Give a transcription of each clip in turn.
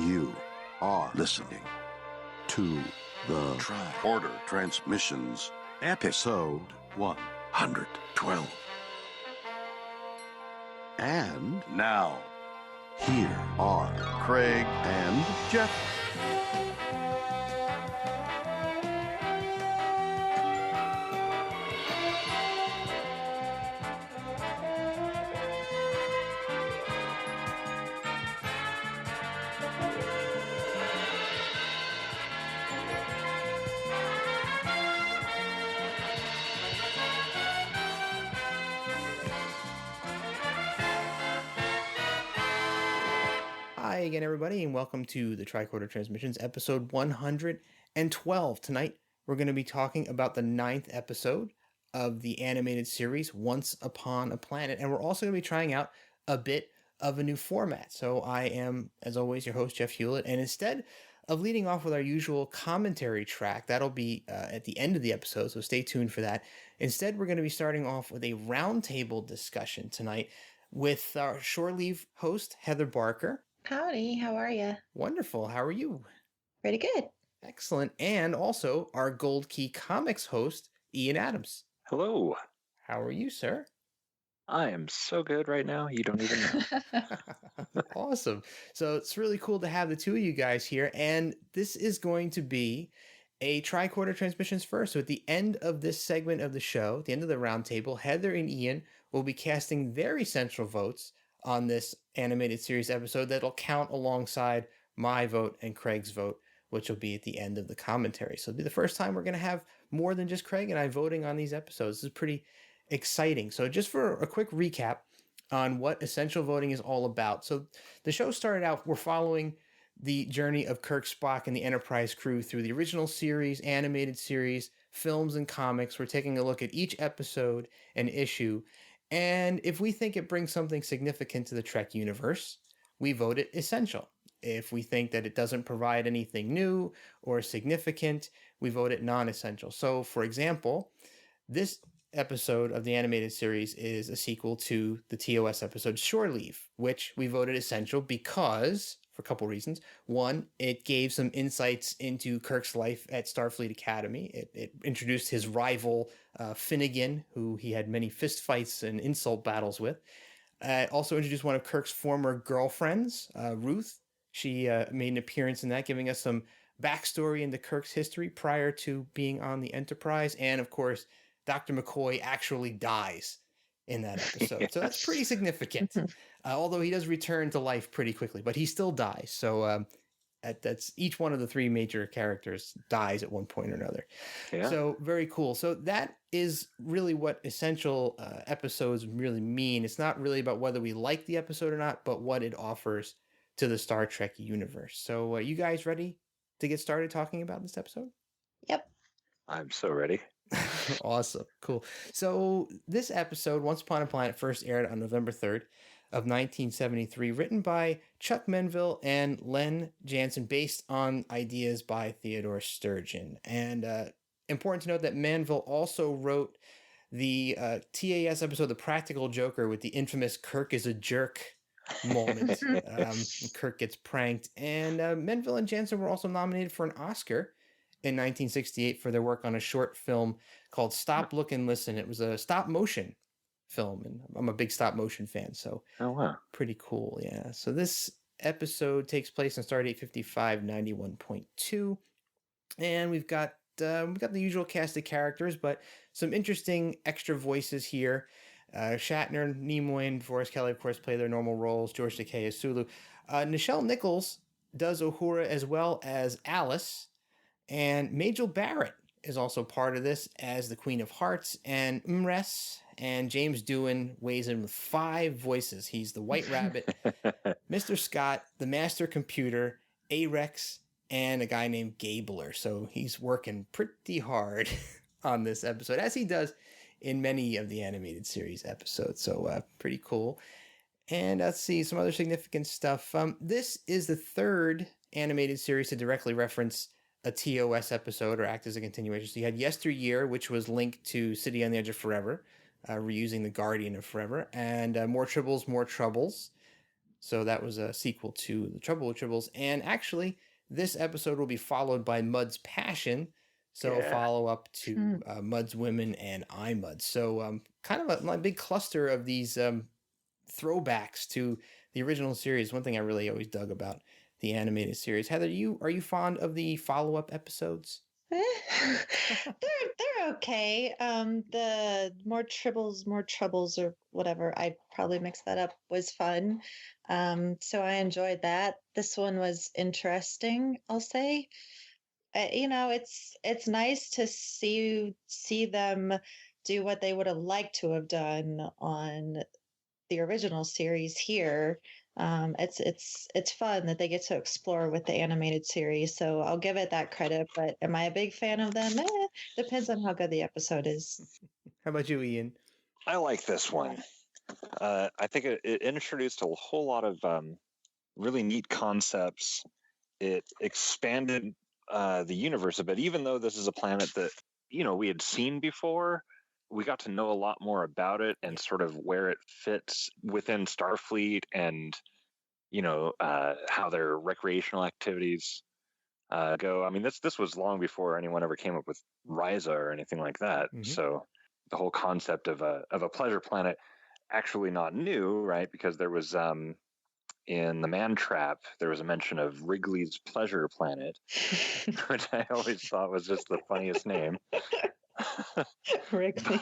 You are listening to the Tricorder Transmissions, episode 112. And now, here are Craig and Jeff. Hi again, everybody, and welcome to the Tricorder Transmissions, episode 112. Tonight, we're going to be talking about the 9th episode of the animated series, Once Upon a Planet, and we're also going to be trying out a bit of a new format. So I am, as always, your host, Jeff Hewlett, and instead of leading off with our usual commentary track, that'll be at the end of the episode, so stay tuned for that. Instead, we're going to be starting off with a roundtable discussion tonight with our shore leave host, Heather Barker. Howdy, how are you? Wonderful. How are you? Pretty good. Excellent. And also our Gold Key Comics host, Ian Adams. Hello. How are you, sir? I am so good right now, you don't even know. Awesome. So it's really cool to have the two of you guys here. And this is going to be a Tricorder Transmissions first. So at the end of this segment of the show, at the end of the roundtable, Heather and Ian will be casting their essential votes on this animated series episode that'll count alongside my vote and Craig's vote, which will be at the end of the commentary. So it'll be the first time we're going to have more than just Craig and I voting on these episodes. This is pretty exciting. So just for a quick recap on what essential voting is all about. So the show started out, we're following the journey of Kirk, Spock, and the Enterprise crew through the original series, animated series, films, and comics. We're taking a look at each episode and issue. And if we think it brings something significant to the Trek universe, we vote it essential. If we think that it doesn't provide anything new or significant, we vote it non-essential. So, for example, this episode of the animated series is a sequel to the TOS episode Shore Leave, which we voted essential because, for a couple reasons. One, it gave some insights into Kirk's life at Starfleet Academy. It introduced his rival, Finnegan, who he had many fistfights and insult battles with. It also introduced one of Kirk's former girlfriends, Ruth. She made an appearance in that, giving us some backstory into Kirk's history prior to being on the Enterprise. And, of course, Dr. McCoy actually dies in that episode. Yes. So that's pretty significant. Although he does return to life pretty quickly, but he still dies. So that's each one of the three major characters dies at one point or another. Yeah. So very cool. So that is really what essential episodes really mean. It's not really about whether we like the episode or not, but what it offers to the Star Trek universe. So you guys ready to get started talking about this episode? Yep. I'm so ready. Awesome. Cool. So this episode, Once Upon a Planet, first aired on November 3rd of 1973, written by Chuck Menville and Len Jansen, based on ideas by Theodore Sturgeon. And important to note that Menville also wrote the TAS episode, The Practical Joker, with the infamous Kirk is a jerk moment. Kirk gets pranked. And Menville and Jansen were also nominated for an Oscar in 1968 for their work on a short film called Stop, Look, and Listen. It was a stop motion film, and I'm a big stop motion fan, so Oh, wow. pretty cool, yeah. So this episode takes place on Stardate 5591.2, and we've got the usual cast of characters, but some interesting extra voices here. Shatner, Nimoy, and Forrest Kelly, of course, play their normal roles. George Takei as Sulu. Nichelle Nichols does Uhura as well as Alice. And Majel Barrett is also part of this as the Queen of Hearts, and Mres and James Doohan weighs in with 5 voices. He's the White Rabbit, Mr. Scott, the Master Computer, Arex, and a guy named Gabler. So he's working pretty hard on this episode, as he does in many of the animated series episodes. So pretty cool. And let's see, some other significant stuff. This is the 3rd animated series to directly reference a TOS episode or act as a continuation. So you had Yesteryear, which was linked to City on the Edge of Forever, reusing the Guardian of Forever, and More Tribbles, More Troubles. So that was a sequel to The Trouble with Tribbles. And actually, this episode will be followed by Mud's Passion. So a Yeah. follow-up to Mud's Women and I, Mud. So kind of a big cluster of these throwbacks to the original series. One thing I really always dug about the animated series. Heather, are you fond of the follow-up episodes? They're okay. The more troubles, or whatever, I probably mixed that up, was fun. So I enjoyed that. This one was interesting, I'll say. It's nice to see them do what they would have liked to have done on the original series here. It's fun that they get to explore with the animated series, so I'll give it that credit. But am I a big fan of them? Depends on how good the episode is. How about you, Ian? I like this one. I think it introduced a whole lot of really neat concepts. It expanded the universe a bit, even though this is a planet that we had seen before. We got to know a lot more about it and sort of where it fits within Starfleet, and how their recreational activities go. I mean, this was long before anyone ever came up with Risa or anything like that. Mhm. So the whole concept of a pleasure planet, actually not new, right? Because there was in the Man Trap, there was a mention of Wrigley's Pleasure Planet, which I always thought was just the funniest name. Wrigley.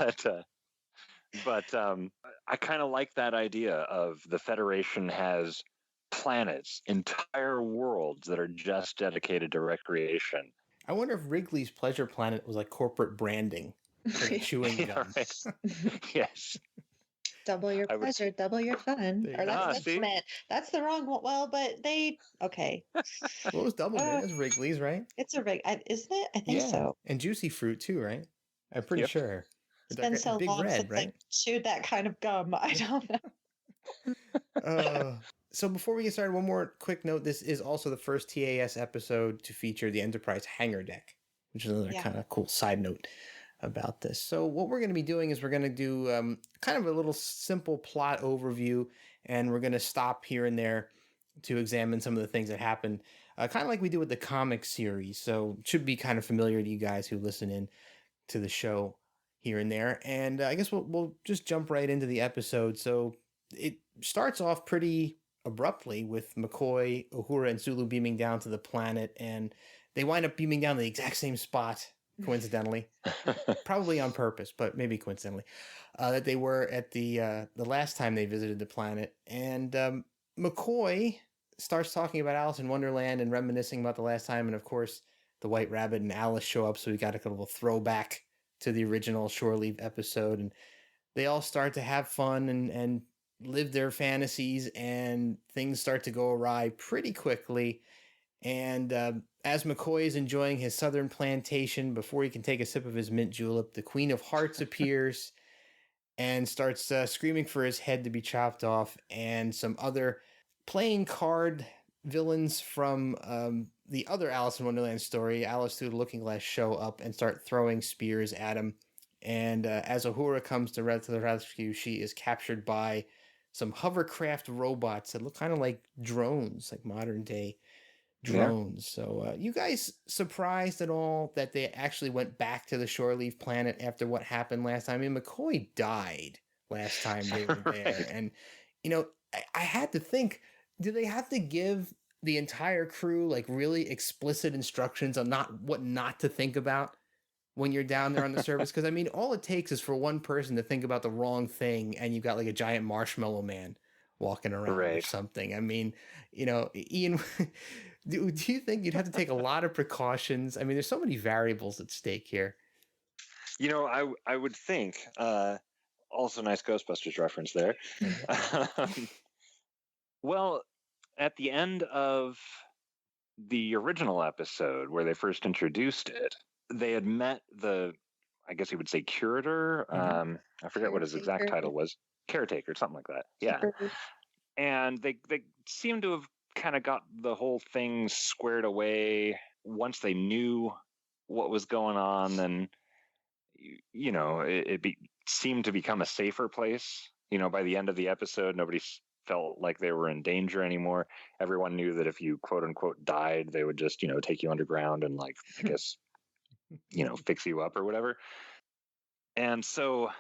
But I kind of like that idea of the Federation has planets, entire worlds that are just dedicated to recreation. I wonder if Wrigley's Pleasure Planet was like corporate branding for the chewing gum. Right. Yes. Double your pleasure, double your fun. Or that's meant. That's the wrong one. Well, but okay. What was Double Man? It's Wrigley's, right? It's a isn't it? I think so. And Juicy Fruit too, right? I'm pretty sure. It's been so Big long Red, since right? I chewed that kind of gum. I don't know. So before we get started, one more quick note. This is also the first TAS episode to feature the Enterprise hangar deck, which is another kind of cool side note about this. So what we're going to be doing is we're going to do kind of a little simple plot overview, and we're going to stop here and there to examine some of the things that happen, kind of like we do with the comic series. So it should be kind of familiar to you guys who listen in to the show here and there. And I guess we'll just jump right into the episode. So it starts off pretty abruptly with McCoy, Uhura, and Sulu beaming down to the planet, and they wind up beaming down the exact same spot, coincidentally, probably on purpose, but maybe coincidentally, that they were at the last time they visited the planet. And McCoy starts talking about Alice in Wonderland and reminiscing about the last time, and of course the White Rabbit and Alice show up, so we got a little throwback to the original Shore Leave episode, and they all start to have fun and live their fantasies, and things start to go awry pretty quickly. And as McCoy is enjoying his southern plantation, before he can take a sip of his mint julep, the Queen of Hearts appears and starts screaming for his head to be chopped off, and some other playing card villains from the other Alice in Wonderland story, Alice Through the Looking Glass, show up and start throwing spears at him. And as Uhura comes to the rescue, she is captured by some hovercraft robots that look kind of like drones, like modern day drones. Yeah. So you guys surprised at all that they actually went back to the Shore Leave planet after what happened last time? I mean, McCoy died last time they were there. And, I had to think, do they have to give the entire crew like really explicit instructions on what not to think about when you're down there on the surface? Because I mean, all it takes is for one person to think about the wrong thing, and you've got like a giant marshmallow man walking around or something. I mean, Ian, do you think you'd have to take a lot of precautions? I mean, there's so many variables at stake here. I would think. Also, nice Ghostbusters reference there. Well, at the end of the original episode where they first introduced it, they had met I guess you would say curator. I forget what his exact title was. Caretaker, something like that. Yeah. And they seemed to have kind of got the whole thing squared away once they knew what was going on. Then, it seemed to become a safer place. By the end of the episode, nobody felt like they were in danger anymore. Everyone knew that if you quote unquote died, they would just, take you underground and like, I guess, fix you up or whatever. And so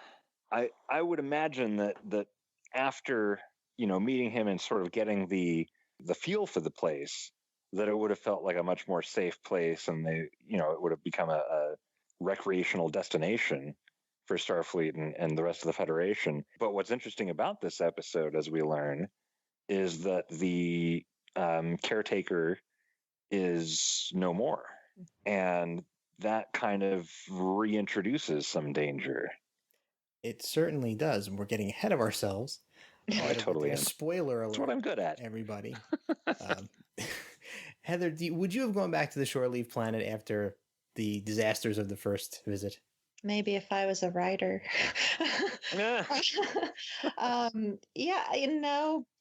I would imagine that after, meeting him and sort of getting the feel for the place, that it would have felt like a much more safe place, and it would have become a recreational destination for Starfleet and the rest of the Federation. But what's interesting about this episode, as we learn, is that the caretaker is no more. And that kind of reintroduces some danger. It certainly does. And we're getting ahead of ourselves. Oh, I totally am. Spoiler alert. That's what I'm good at. Everybody. Heather, would you have gone back to the Shore Leave Planet after the disasters of the first visit? Maybe if I was a writer.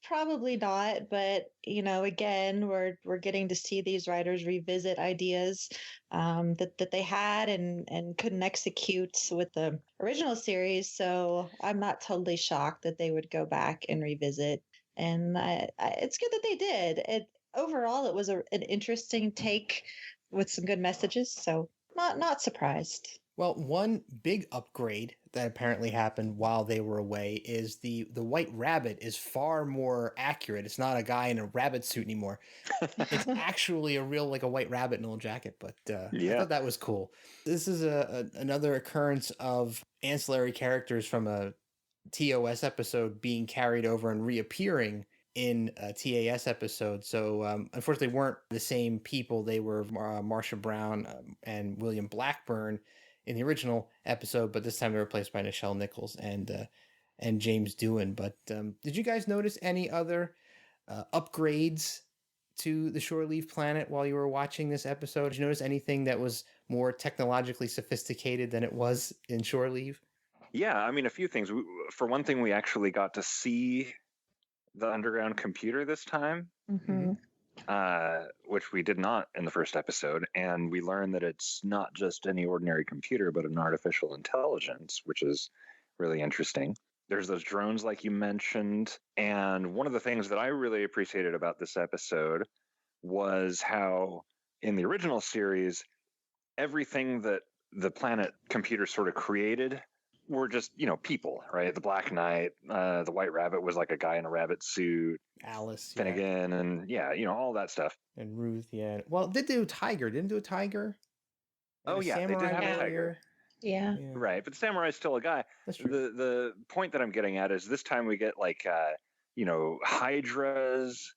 Probably not. But again, we're getting to see these writers revisit ideas that they had and couldn't execute with the original series. So I'm not totally shocked that they would go back and revisit. And it's good that they did. Overall, it was an interesting take with some good messages. So not surprised. Well, one big upgrade that apparently happened while they were away is the White Rabbit is far more accurate. It's not a guy in a rabbit suit anymore. It's actually a real, like a white rabbit in a little jacket. But I thought that was cool. This is another occurrence of ancillary characters from a TOS episode being carried over and reappearing in a TAS episode. So unfortunately weren't the same people. They were Marsha Brown and William Blackburn in the original episode, but this time they were replaced by Nichelle Nichols and James Doohan. But did you guys notice any other upgrades to the Shore Leave Planet while you were watching this episode? Did you notice anything that was more technologically sophisticated than it was in Shore Leave? Yeah, I mean, a few things. For one thing, we actually got to see the underground computer this time. Mm-hmm. Which we did not in the first episode. And we learned that it's not just any ordinary computer, but an artificial intelligence, which is really interesting. There's those drones, like you mentioned. And one of the things that I really appreciated about this episode was how in the original series, everything that the planet computer sort of created were just, people, right? The Black Knight, the White Rabbit was like a guy in a rabbit suit. Alice, Finnegan, and all that stuff. And Ruth, yeah. Well, didn't do a tiger. They did They did have a tiger. Yeah. Right, but the samurai's still a guy. That's true. The point that I'm getting at is this time we get like hydras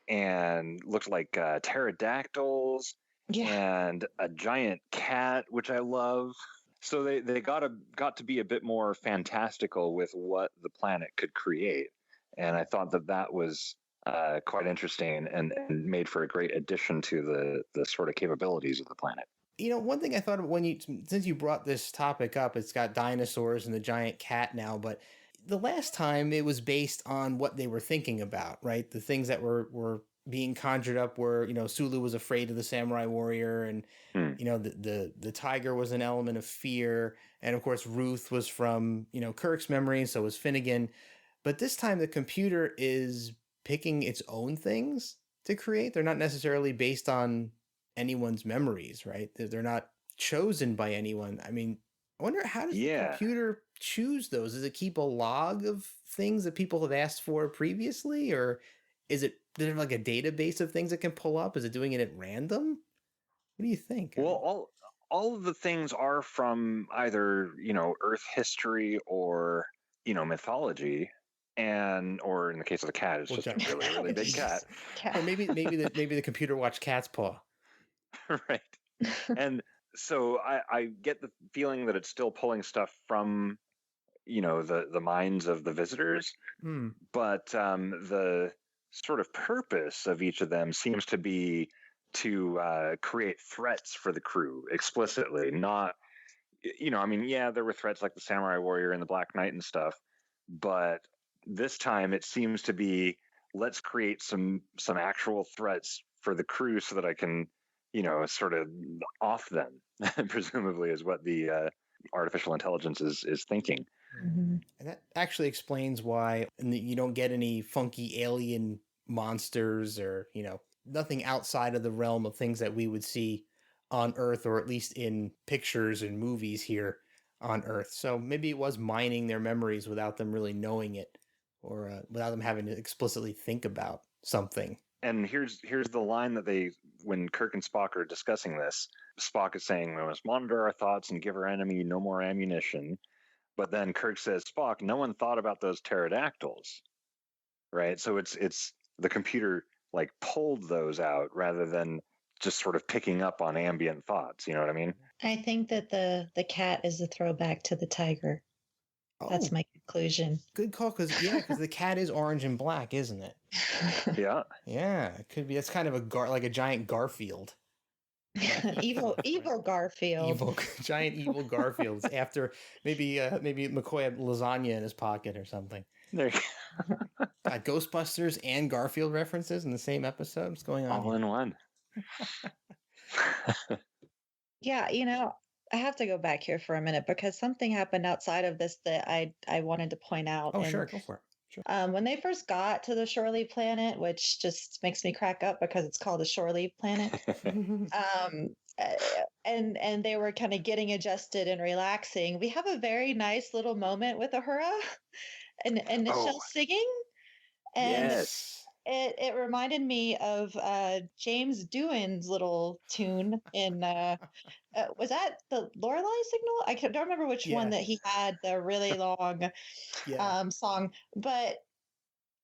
and looked like pterodactyls and a giant cat, which I love. So they got to be a bit more fantastical with what the planet could create. And I thought that was quite interesting and made for a great addition to the sort of capabilities of the planet. One thing I thought of since you brought this topic up, it's got dinosaurs and the giant cat now, but the last time it was based on what they were thinking about, right? The things that were being conjured up were, Sulu was afraid of the samurai warrior, and the tiger was an element of fear, and of course Ruth was from Kirk's memory, so was Finnegan. But this time the computer is picking its own things to create. They're not necessarily based on anyone's memories, right? They're not chosen by anyone. I mean, I wonder, how does the computer choose those? Does it keep a log of things that people have asked for previously, or does it have like a database of things it can pull up? Is it doing it at random? What do you think? Well, all of the things are from either Earth history or mythology. Or in the case of the cat, it's just a really, really big cat. Or maybe the computer watched Cat's Paw. Right. And so I get the feeling that it's still pulling stuff from, the minds of the visitors. But the sort of purpose of each of them seems to be to create threats for the crew explicitly, not, there were threats like the samurai warrior and the Black Knight and stuff, but this time it seems to be, let's create some actual threats for the crew so that I can, sort of off them, presumably is what the artificial intelligence is thinking. Mhm. And that actually explains why you don't get any funky alien monsters or, nothing outside of the realm of things that we would see on Earth, or at least in pictures and movies here on Earth. So maybe it was mining their memories without them really knowing it, or without them having to explicitly think about something. And here's the line that when Kirk and Spock are discussing this, Spock is saying, "We must monitor our thoughts and give our enemy no more ammunition." But then Kirk says, "Spock, no one thought about those pterodactyls," right? So it's the computer like pulled those out rather than just sort of picking up on ambient thoughts. You know what I mean? I think that the cat is a throwback to the tiger. That's Oh, my conclusion. good call, because the cat is orange and black, isn't it? Yeah. Yeah, it could be. It's kind of like a giant Garfield. Evil Garfield. Giant evil Garfields. After maybe McCoy had lasagna in his pocket or something. There you Got Ghostbusters and Garfield references in the same episode. What's going on all here? in one. Yeah, I have to go back here for a minute because something happened outside of this that I wanted to point out. Oh, And sure, go for it. Sure. when they first got to the shore leave planet, which just makes me crack up because it's called the shore leave planet, and they were kind of getting adjusted and relaxing. We have a very nice little moment with Uhura and Nichelle singing, and Yes. it reminded me of James Doohan's little tune in was that the Lorelei signal? Don't remember which one that he had, the really long song, but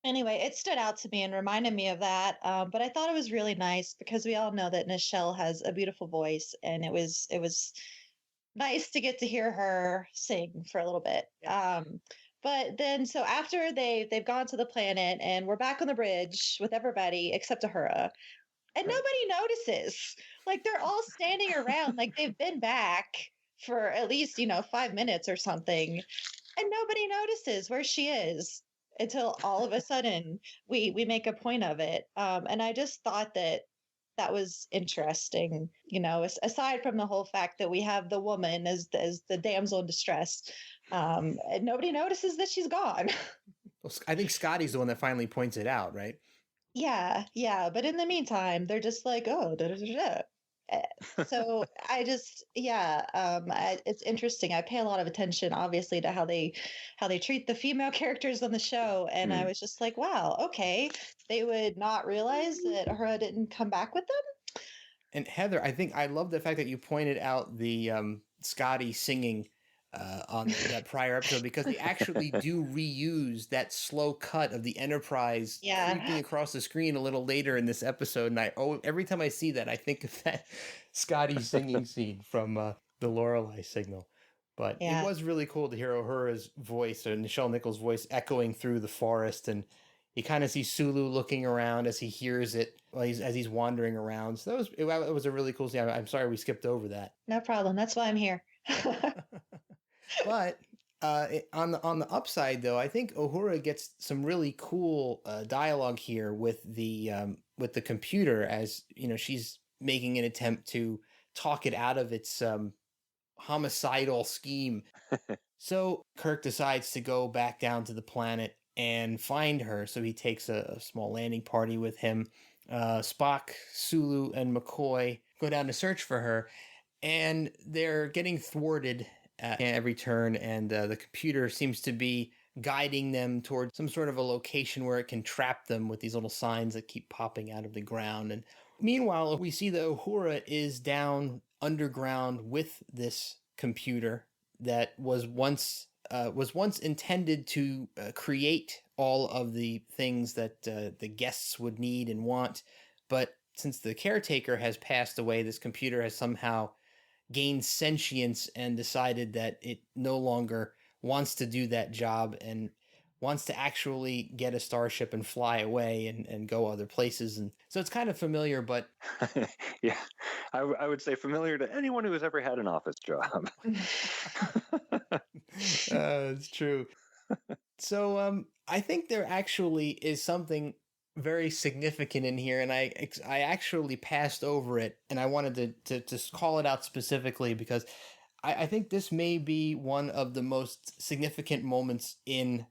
anyway, it stood out to me and reminded me of that. But I thought it was really nice because we all know that Nichelle has a beautiful voice, and it was nice to get to hear her sing for a little bit. But then, so after they've gone to the planet and we're back on the bridge with everybody except Uhura, and nobody notices. Like they're all standing around, like they've been back for at least 5 minutes or something, and nobody notices where she is until all of a sudden we make a point of it. And I just thought that was interesting, aside from the whole fact that we have the woman as the damsel in distress, and nobody notices that she's gone. Well, I think Scotty's the one that finally points it out, right? Yeah. But in the meantime, they're just like, oh, da, da, da, da. So it's interesting. I pay a lot of attention, obviously, to how they treat the female characters on the show, and I was just like, wow, okay, they would not realize that Uhura didn't come back with them. And Heather, I think I love the fact that you pointed out the Scotty singing on that prior episode, because they actually do reuse that slow cut of the Enterprise creeping across the screen a little later in this episode. And every time I see that, I think of that Scotty singing scene from the Lorelei signal. But it was really cool to hear Uhura's voice, or Nichelle Nichols' voice, echoing through the forest, and you kind of see Sulu looking around as he hears it as he's wandering around. So it was a really cool scene. I'm sorry we skipped over that. No problem. That's why I'm here. But on the upside, though, I think Uhura gets some really cool dialogue here with the computer, as she's making an attempt to talk it out of its homicidal scheme. So Kirk decides to go back down to the planet and find her. So he takes a small landing party with him. Spock, Sulu, and McCoy go down to search for her, and they're getting thwarted at every turn, and the computer seems to be guiding them toward some sort of a location where it can trap them with these little signs that keep popping out of the ground. And meanwhile, we see that Uhura is down underground with this computer that was once intended to create all of the things that the guests would need and want. But since the caretaker has passed away, this computer has somehow gained sentience and decided that it no longer wants to do that job and wants to actually get a starship and fly away and go other places. And so it's kind of familiar, but yeah, I would say familiar to anyone who has ever had an office job. It's true. So I think there actually is something very significant in here, and I actually passed over it, and I wanted to call it out specifically because I think this may be one of the most significant moments in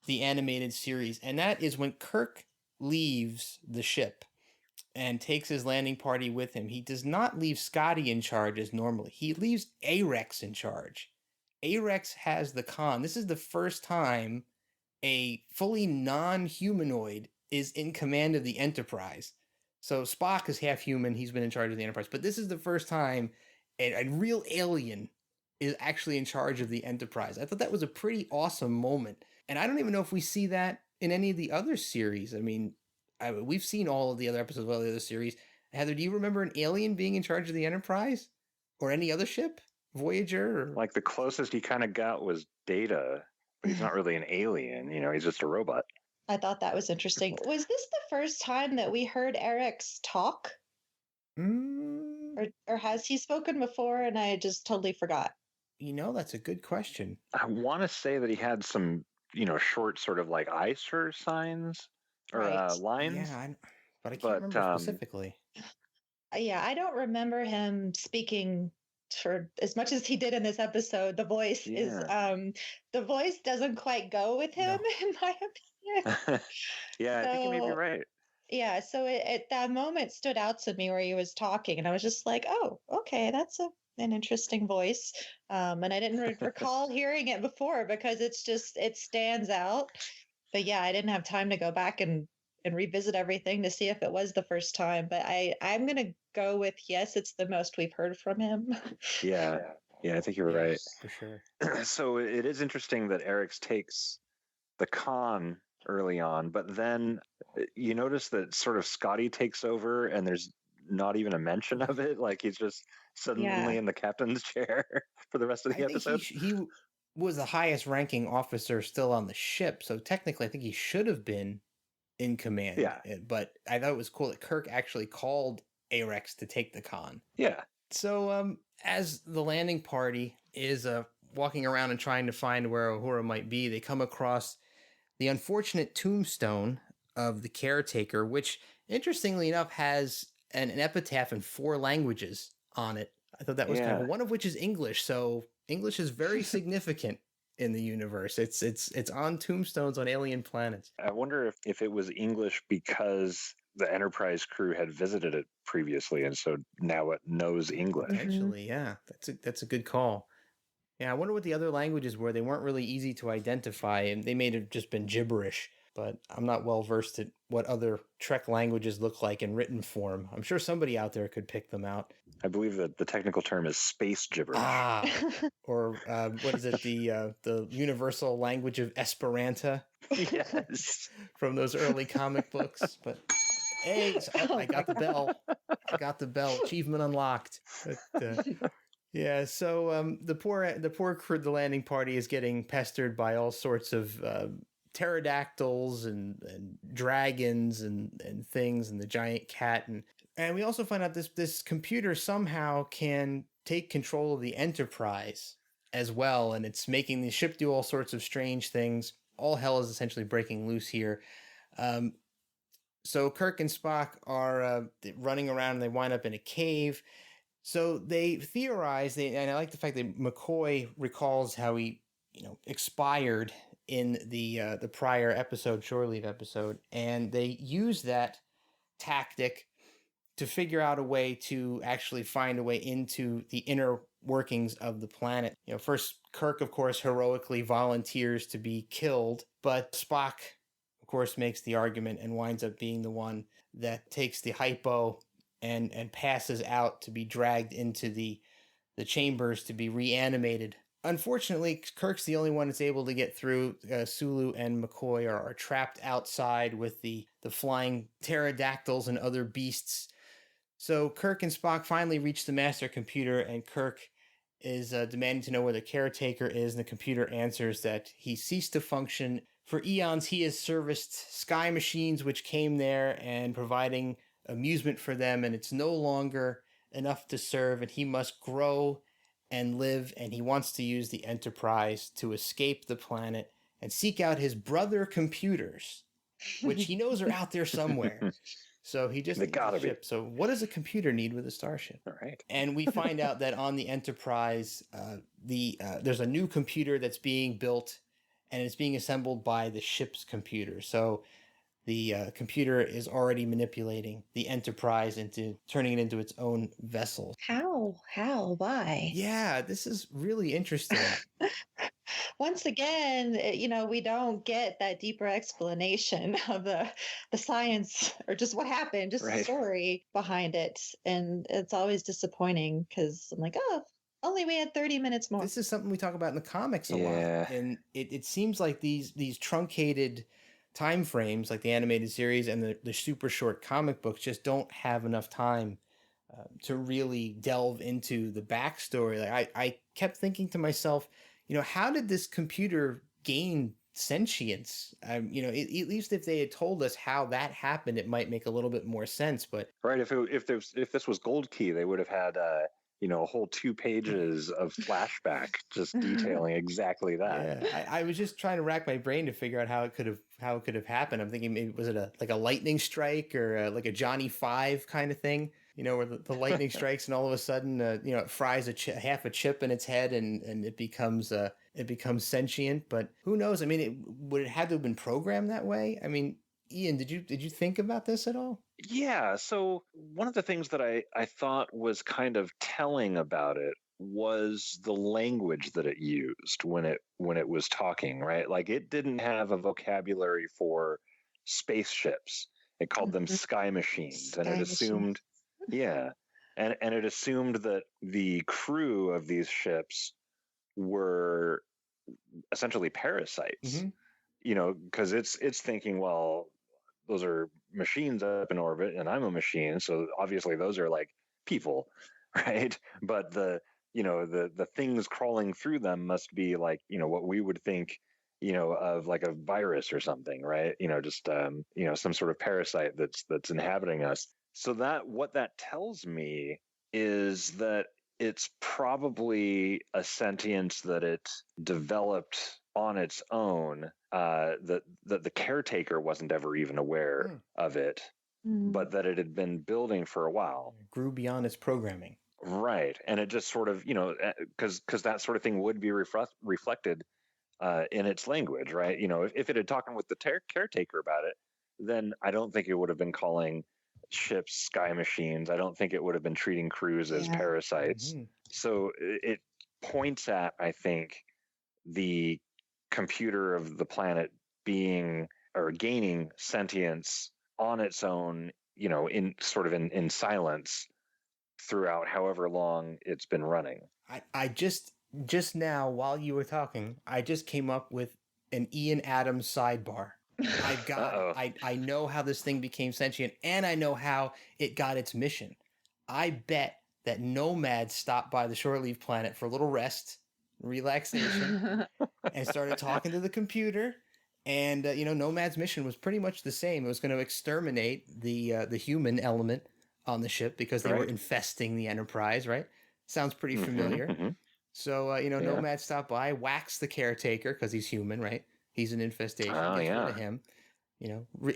the animated series, and that is when Kirk leaves the ship and takes his landing party with him. He does not leave Scotty in charge as normally. He leaves Arex in charge. Arex has the con. This is the first time a fully non-humanoid is in command of the Enterprise. So Spock is half human. He's been in charge of the Enterprise. But this is the first time a real alien is actually in charge of the Enterprise. I thought that was a pretty awesome moment. And I don't even know if we see that in any of the other series. I mean, we've seen all of the other episodes of all the other series. Heather, do you remember an alien being in charge of the Enterprise? Or any other ship? Voyager? Or... Like the closest he kind of got was Data, but he's not really an alien. He's just a robot. I thought that was interesting. Was this the first time that we heard Arex talk? Or has he spoken before and I just totally forgot? That's a good question. I want to say that he had some, short sort of like ICER signs or lines. Yeah, but I can't remember specifically. Yeah, I don't remember him speaking for as much as he did in this episode. The voice doesn't quite go with him, in my opinion. Yeah, I think you may be right. Yeah, so that moment stood out to me where he was talking, and I was just like, "Oh, okay, that's an interesting voice." And I didn't recall hearing it before because it stands out. But yeah, I didn't have time to go back and revisit everything to see if it was the first time. But I'm gonna go with yes, it's the most we've heard from him. Yeah, I think you're right. For sure. So it is interesting that Arex takes the con early on, but then you notice that sort of Scotty takes over and there's not even a mention of it. Like he's just suddenly in the captain's chair for the rest of the episode. He was the highest ranking officer still on the ship, so technically I think he should have been in command. Yeah. But I thought it was cool that Kirk actually called Arex to take the con. Yeah. So as the landing party is walking around and trying to find where Uhura might be, they come across the unfortunate tombstone of the caretaker, which interestingly enough has an epitaph in 4 languages on it. I thought that was kind of, one of which is English. So English is very significant in the universe. It's on tombstones on alien planets. I wonder if it was English because the Enterprise crew had visited it previously, and so now it knows English. Actually, yeah, that's a good call. Yeah, I wonder what the other languages were. They weren't really easy to identify, and they may have just been gibberish. But I'm not well versed at what other Trek languages look like in written form. I'm sure somebody out there could pick them out. I believe that the technical term is space gibberish. Or what is it? The universal language of Esperanto. Yes, from those early comic books. But hey, I got the bell. I got the bell. Achievement unlocked. But, yeah, so the poor crew, the landing party is getting pestered by all sorts of pterodactyls and dragons and things, and the giant cat, and we also find out this computer somehow can take control of the Enterprise as well, and it's making the ship do all sorts of strange things. All hell is essentially breaking loose here. So Kirk and Spock are running around, and they wind up in a cave. So they theorize, and I like the fact that McCoy recalls how he, expired in the prior episode, Shore Leave episode, and they use that tactic to figure out a way to actually find a way into the inner workings of the planet. First Kirk, of course, heroically volunteers to be killed, but Spock, of course, makes the argument and winds up being the one that takes the hypo and passes out to be dragged into the chambers to be reanimated. Unfortunately, Kirk's the only one that's able to get through. Sulu and McCoy are trapped outside with the flying pterodactyls and other beasts. So Kirk and Spock finally reach the master computer, and Kirk is demanding to know where the caretaker is, and the computer answers that he ceased to function. For eons, he has serviced sky machines which came there and providing amusement for them, and it's no longer enough to serve, and he must grow and live, and he wants to use the Enterprise to escape the planet and seek out his brother computers, which he knows are out there somewhere. So he just They needs gotta a be. ship. So what does a computer need with a starship? All right. And we find out that on the Enterprise, there's a new computer that's being built, and it's being assembled by the ship's computer. So the computer is already manipulating the Enterprise into turning it into its own vessel. How? Why? Yeah, this is really interesting. Once again, we don't get that deeper explanation of the science or just what happened, just the story behind it. And it's always disappointing because I'm like, oh, only we had 30 minutes more. This is something we talk about in the comics a lot. And it seems like these truncated time frames, like the animated series and the super short comic books, just don't have enough time to really delve into the backstory. Like I kept thinking to myself, how did this computer gain sentience? At least if they had told us how that happened, it might make a little bit more sense. But right, if this was Gold Key, they would have had a whole 2 pages of flashback just detailing exactly that. Yeah, I was just trying to rack my brain to figure out how it could have happened. I'm thinking maybe was it a lightning strike or like a Johnny Five kind of thing, where the lightning strikes and all of a sudden it fries half a chip in its head and it becomes sentient. But who knows? I mean, would it have to have been programmed that way? I mean, Ian, did you think about this at all? Yeah. So one of the things that I thought was kind of telling about it was the language that it used when it was talking, right? Like it didn't have a vocabulary for spaceships. It called them sky machines, and it assumed, and it assumed that the crew of these ships were essentially parasites. Because it's thinking, well, those are machines up in orbit and I'm a machine, so obviously those are like people, right? But the things crawling through them must be like what we would think of like a virus or something, right? Just some sort of parasite that's inhabiting us. So what that tells me is that it's probably a sentience that it developed on its own, that the caretaker wasn't ever even aware of it, but that it had been building for a while. Grew beyond its programming. Right. And it just sort of, because that sort of thing would be reflected in its language, right? If it had talking with the caretaker about it, then I don't think it would have been calling ships sky machines. I don't think it would have been treating crews as parasites. So it points at, I think, the computer of the planet being or gaining sentience on its own, in silence throughout however long it's been running. I just now, while you were talking, I just came up with an Ian Adams sidebar. I got it. I know how this thing became sentient, and I know how it got its mission. I bet that Nomad stopped by the shore leave planet for a little rest, relaxation, and started talking to the computer. And Nomad's mission was pretty much the same. It was going to exterminate the human element on the ship because they were infesting the Enterprise. Right? Sounds pretty familiar. So Nomad stopped by, whacks the caretaker because he's human, right? He's an infestation. Gets rid of him.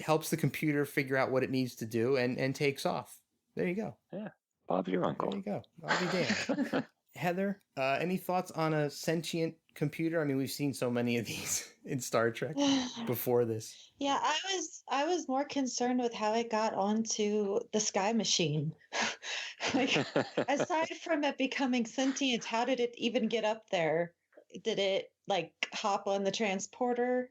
Helps the computer figure out what it needs to do and takes off. There you go. Yeah, Bob, your uncle. There you go. I'll be damned. Heather, any thoughts on a sentient computer? I mean, we've seen so many of these in Star Trek before this. Yeah, I was more concerned with how it got onto the Sky Machine. Like, aside from it becoming sentient, how did it even get up there? Did it like hop on the transporter?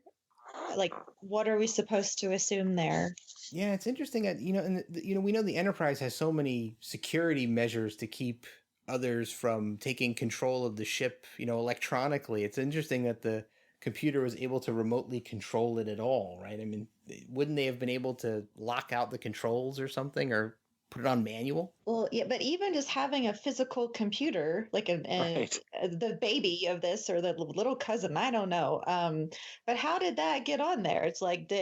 Like, what are we supposed to assume there? Yeah, it's interesting that we know the Enterprise has so many security measures to keep others from taking control of the ship, electronically. It's interesting that the computer was able to remotely control it at all, right? I mean, wouldn't they have been able to lock out the controls or something, or put it on manual? Well, yeah, but even just having a physical computer, like the baby of this or the little cousin, I don't know. But how did that get on there? It's like,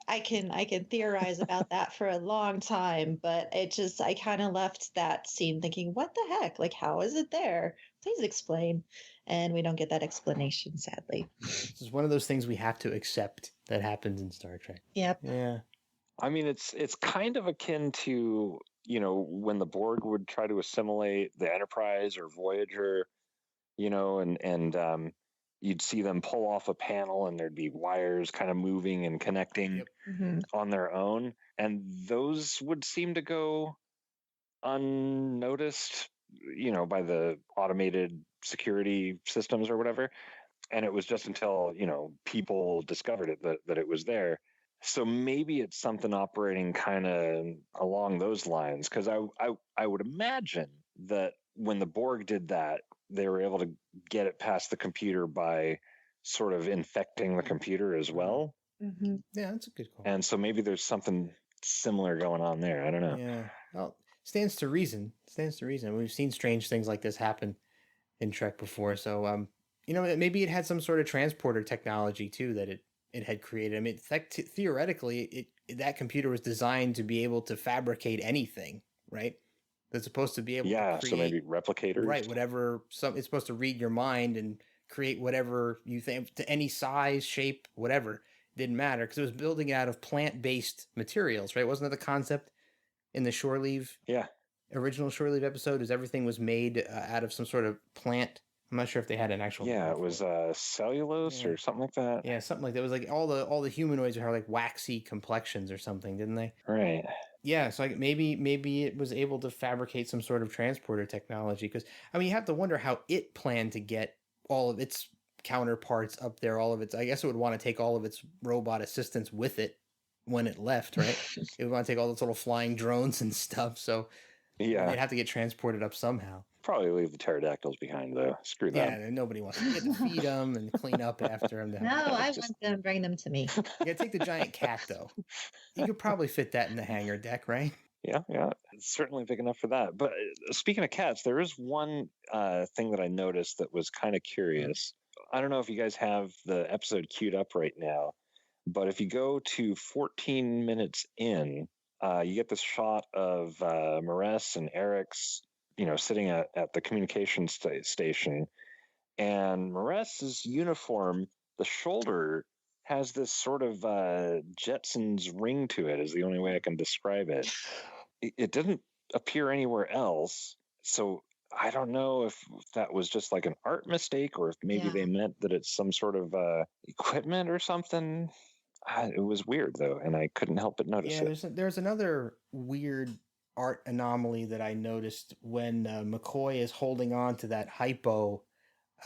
I can theorize about that for a long time, but I kind of left that scene thinking, what the heck? Like, how is it there? Please explain. And we don't get that explanation, sadly. This is one of those things we have to accept that happens in Star Trek. Yep. Yeah. I mean, it's kind of akin to, when the Borg would try to assimilate the Enterprise or Voyager, and you'd see them pull off a panel and there'd be wires kind of moving and connecting Yep. on their own, and those would seem to go unnoticed, by the automated security systems or whatever. And it was just until, people discovered it that it was there. So maybe it's something operating kind of along those lines, because I would imagine that when the Borg did that, they were able to get it past the computer by sort of infecting the computer as well. Mm-hmm. Yeah, that's a good call. And so maybe there's something similar going on there. I don't know. Yeah. Well, stands to reason. Stands to reason. We've seen strange things like this happen in Trek before. So, maybe it had some sort of transporter technology too that it had created. I mean, theoretically, that computer was designed to be able to fabricate anything, right? It's supposed to be able to create, so maybe replicators, right? Whatever. It's supposed to read your mind and create whatever you think to any size, shape, whatever. Didn't matter because it was building out of plant-based materials, right? Wasn't that the concept in the Shore Leave? Yeah. Original Shore Leave episode is everything was made out of some sort of plant. I'm not sure if they had an actual. Yeah, it was cellulose or something like that. Yeah, something like that. It was like all the humanoids had like waxy complexions or something, didn't they? Right. Yeah, so maybe it was able to fabricate some sort of transporter technology because I mean you have to wonder how it planned to get all of its counterparts up there, all of its. I guess it would want to take all of its robot assistants with it when it left, right? It would want to take all those little flying drones and stuff. So yeah, they'd have to get transported up somehow. Probably leave the pterodactyls behind though. Screw that. Yeah, nobody wants to. You get to feed them and clean up after them. No, I want them. Bring them to me. You gotta take the giant cat though. You could probably fit that in the hangar deck, right? Yeah, it's certainly big enough for that. But speaking of cats, there is one thing that I noticed that was kind of curious. I don't know if you guys have the episode queued up right now, but if you go to 14 minutes in, you get this shot of Maress and Arex, sitting at the communication station, and Maress's uniform, the shoulder has this sort of Jetsons ring to it, is the only way I can describe it. It didn't appear anywhere else, so I don't know if that was just like an art mistake or if maybe they meant that it's some sort of equipment or something. It was weird though, and I couldn't help but notice it. Yeah, there's another weird art anomaly that I noticed when McCoy is holding on to that hypo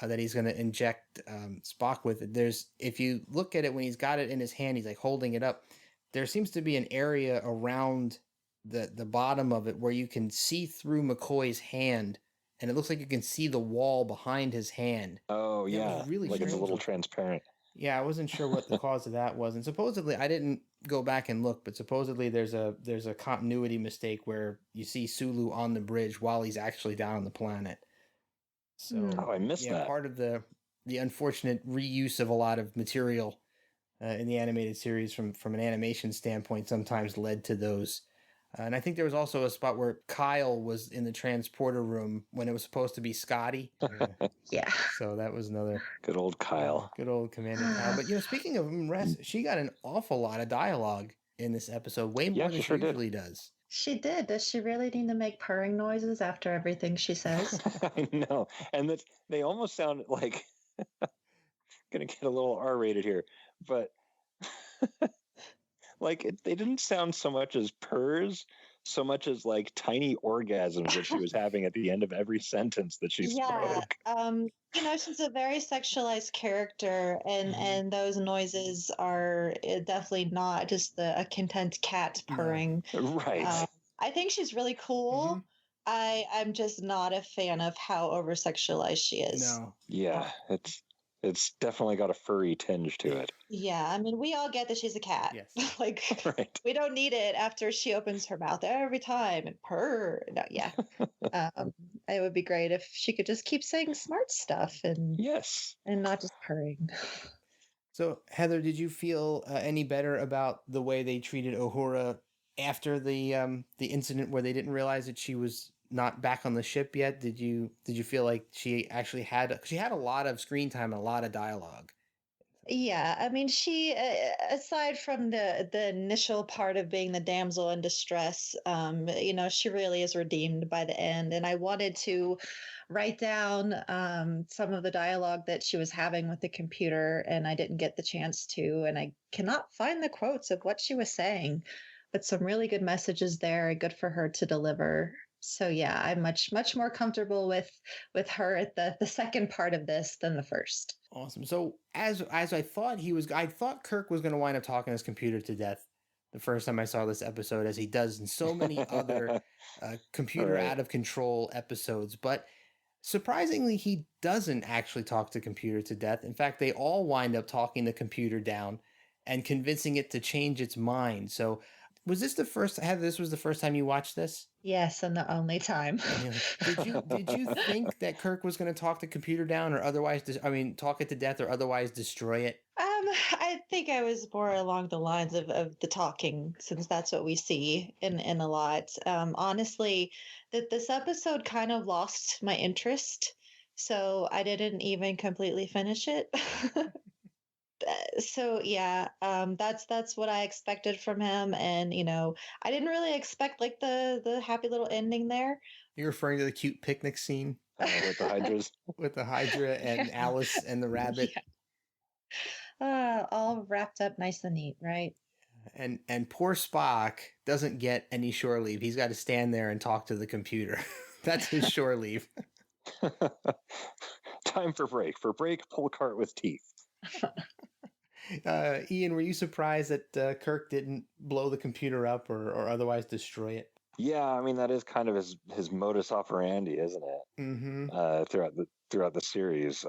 that he's going to inject Spock with. If you look at it when he's got it in his hand, he's like holding it up. There seems to be an area around the bottom of it where you can see through McCoy's hand, and it looks like you can see the wall behind his hand. Oh yeah, really like strange. it's a little transparent. Yeah, I wasn't sure what the cause of that was, and supposedly I didn't go back and look, but supposedly there's a continuity mistake where you see Sulu on the bridge while he's actually down on the planet. So I missed that. Part of the unfortunate reuse of a lot of material in the animated series from an animation standpoint sometimes led to those. And I think there was also a spot where Kyle was in the transporter room when it was supposed to be Scotty. Yeah. So that was another good old Kyle. Good old Commander Kyle. But speaking of Maress, she got an awful lot of dialogue in this episode, way more than she usually does. She did. Does she really need to make purring noises after everything she says? I know. And that they almost sound like gonna get a little R-rated here, but they didn't sound so much as purrs, so much as like tiny orgasms that she was having at the end of every sentence that she spoke. She's a very sexualized character, and those noises are definitely not just a content cat purring. Right. I think she's really cool. I'm just not a fan of how over sexualized she is. No. Yeah, it's definitely got a furry tinge to it. Yeah, I mean, we all get that she's a cat. Yes. Right. We don't need it after she opens her mouth every time and purr. No, yeah. It would be great if she could just keep saying smart stuff and not just purring. So, Heather, did you feel any better about the way they treated Uhura after the incident where they didn't realize that she was not back on the ship yet? Did you feel like she actually had a lot of screen time and a lot of dialogue? Yeah, I mean, she aside from the initial part of being the damsel in distress, she really is redeemed by the end. And I wanted to write down some of the dialogue that she was having with the computer, and I didn't get the chance to, and I cannot find the quotes of what she was saying, but some really good messages there, good for her to deliver. So yeah, I'm much more comfortable with her at the second part of this than the first. Awesome. So as I thought I thought Kirk was going to wind up talking his computer to death the first time I saw this episode, as he does in so many other computer Right. out of control episodes. But surprisingly, he doesn't actually talk the computer to death. In fact, they all wind up talking the computer down and convincing it to change its mind. So was this the first? Heather, this was the first time you watched this? Yes, and the only time. Did you think that Kirk was going to talk the computer down or otherwise? Talk it to death or otherwise destroy it? I think I was more along the lines of the talking, since that's what we see in a lot. Honestly, that this episode kind of lost my interest, so I didn't even completely finish it. So yeah, that's what I expected from him, and I didn't really expect like the happy little ending there. You're referring to the cute picnic scene With the Hydras. with the Hydra and Alice and the rabbit. All wrapped up nice and neat, right? And poor Spock doesn't get any shore leave. He's got to stand there and talk to the computer. That's his shore leave. Time for break. For break, pull cart with teeth. Ian, were you surprised that Kirk didn't blow the computer up or otherwise destroy it? Yeah, I mean that is kind of his modus operandi, isn't it? Mm-hmm. Throughout the series.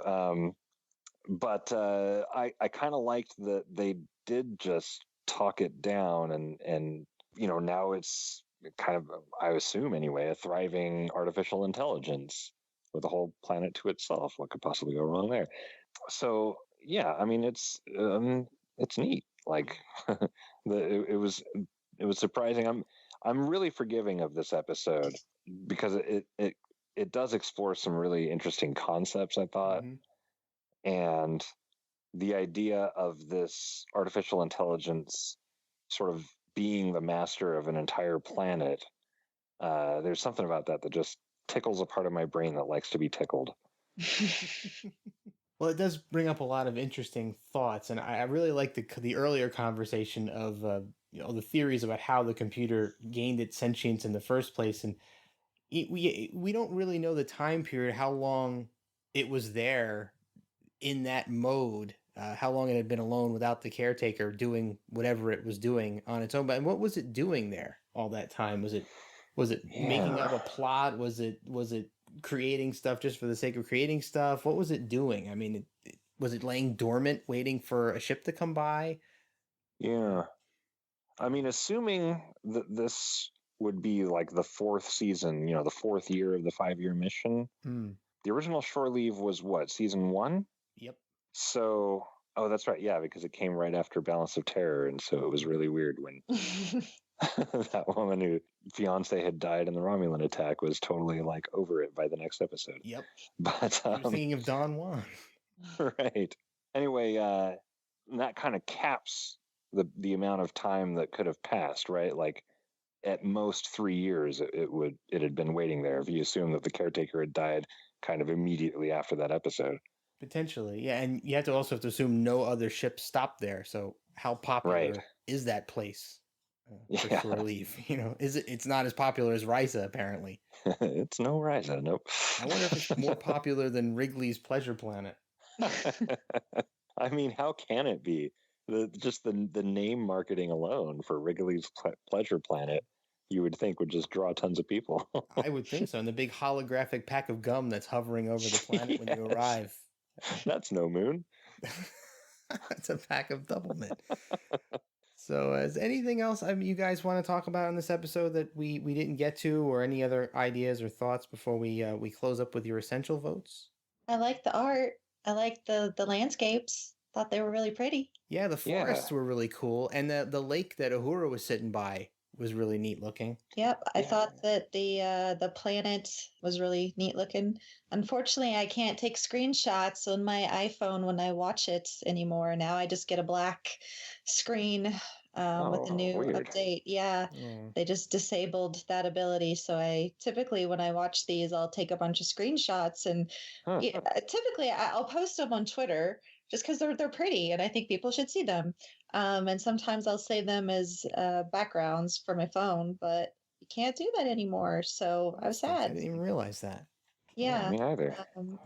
But I kind of liked that they did just talk it down, and now it's kind of, I assume anyway, a thriving artificial intelligence with a whole planet to itself. What could possibly go wrong there? So yeah, I mean it's neat. Like it was surprising. I'm really forgiving of this episode because it does explore some really interesting concepts, I thought. Mm-hmm. And the idea of this artificial intelligence sort of being the master of an entire planet, there's something about that just tickles a part of my brain that likes to be tickled. Well, it does bring up a lot of interesting thoughts, and I really like the earlier conversation of the theories about how the computer gained its sentience in the first place, and we don't really know the time period, how long it was there in that mode, how long it had been alone without the caretaker doing whatever it was doing on its own. But what was it doing there all that time? Was it making up a plot? Was it creating stuff just for the sake of creating stuff? What was it doing? I mean, was it laying dormant, waiting for a ship to come by? Yeah. I mean, assuming that this would be like the fourth season, the fourth year of the 5-year mission. The original shore leave was what, season 1? Yep. So, oh, that's right. Yeah, because it came right after Balance of Terror. And so it was really weird when that woman whose fiance had died in the Romulan attack was totally like over it by the next episode. Yep. But I was thinking of Don Juan. Right. Anyway, that kind of caps the amount of time that could have passed, right? Like at most 3 years, it had been waiting there. If you assume that the caretaker had died kind of immediately after that episode. Potentially, yeah, and you have to assume no other ships stopped there. So how popular is that place for shore leave? It's not as popular as Risa, apparently. It's no Risa, nope. I wonder if it's more popular than Wrigley's Pleasure Planet. I mean, how can it be? The name marketing alone for Wrigley's Pleasure Planet, you would think would just draw tons of people. I would think so. And the big holographic pack of gum that's hovering over the planet when you arrive. That's no moon. It's a pack of double mint. So is anything else you guys want to talk about in this episode that we didn't get to, or any other ideas or thoughts before we close up with your essential votes? I like the art. I like the landscapes. Thought they were really pretty. Yeah, the forests were really cool. And the lake that Uhura was sitting by was really neat looking. Yep, I thought that the planet was really neat looking. Unfortunately, I can't take screenshots on my iPhone when I watch it anymore. Now I just get a black screen with the new weird. update. Yeah, they just disabled that ability. So I typically, when I watch these, I'll take a bunch of screenshots and typically I'll post them on Twitter just because they're pretty and I think people should see them. And sometimes I'll save them as backgrounds for my phone, but you can't do that anymore. So I was sad. I didn't even realize that. Yeah, me either.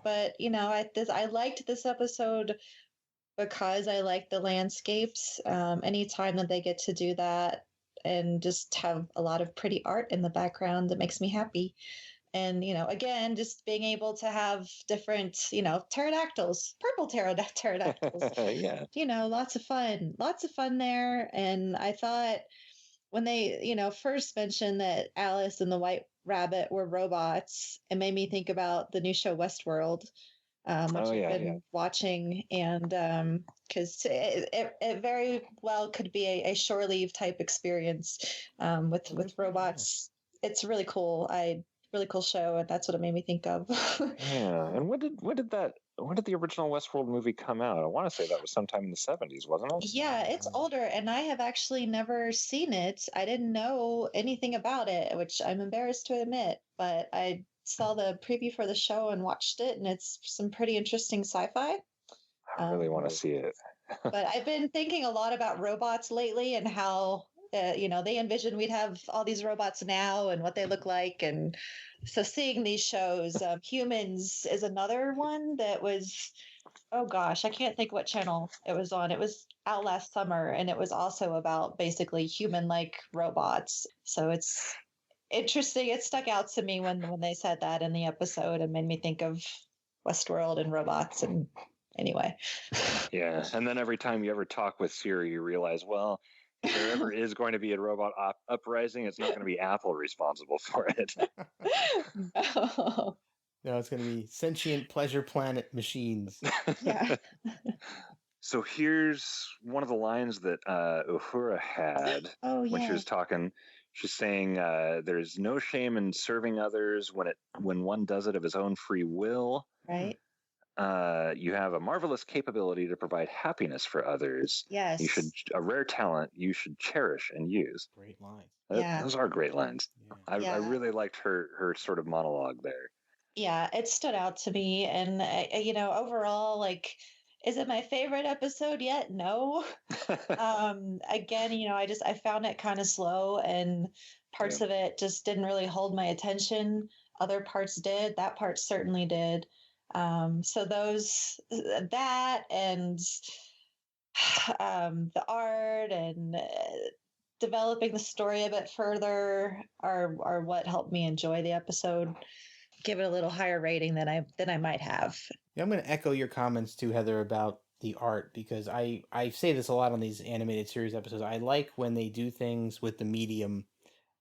But I liked this episode because I like the landscapes. Anytime that they get to do that and just have a lot of pretty art in the background, that makes me happy. And, again, just being able to have different, pterodactyls, purple pterodactyls. Yeah. Lots of fun there. And I thought when they, first mentioned that Alice and the White Rabbit were robots, it made me think about the new show Westworld, which I've been watching. And because it very well could be a shore leave type experience with robots. It's really cool. Really cool show, and that's what it made me think of. Yeah. And when did the original Westworld movie come out? I want to say that was sometime in the 70s, wasn't it? Yeah, it's older, and I have actually never seen it. I didn't know anything about it, which I'm embarrassed to admit, but I saw the preview for the show and watched it, and it's some pretty interesting sci-fi. I really want to see it. But I've been thinking a lot about robots lately and how they envision we'd have all these robots now and what they look like. And so seeing these shows, Humans is another one that was, oh gosh, I can't think what channel it was on. It was out last summer, and it was also about basically human-like robots. So it's interesting. It stuck out to me when they said that in the episode and made me think of Westworld and robots. And anyway. Yeah. And then every time you ever talk with Siri, you realize, well, if there ever is going to be a robot uprising, it's not going to be Apple responsible for it. No. No, it's going to be sentient pleasure planet machines. Yeah. So here's one of the lines that Uhura had when she was talking. She's saying, "There's no shame in serving others when one does it of his own free will." Right. You have a marvelous capability to provide happiness for others. Yes. A rare talent you should cherish and use. Great lines. Those are great lines. Yeah. I really liked her sort of monologue there. Yeah, it stood out to me. And, overall, is it my favorite episode yet? No. Again, I found it kind of slow, and parts of it just didn't really hold my attention. Other parts did. That part certainly did. So that and the art and developing the story a bit further are what helped me enjoy the episode. Give it a little higher rating than I might have. Yeah, I'm going to echo your comments too, Heather, about the art, because I say this a lot on these animated series episodes. I like when they do things with the medium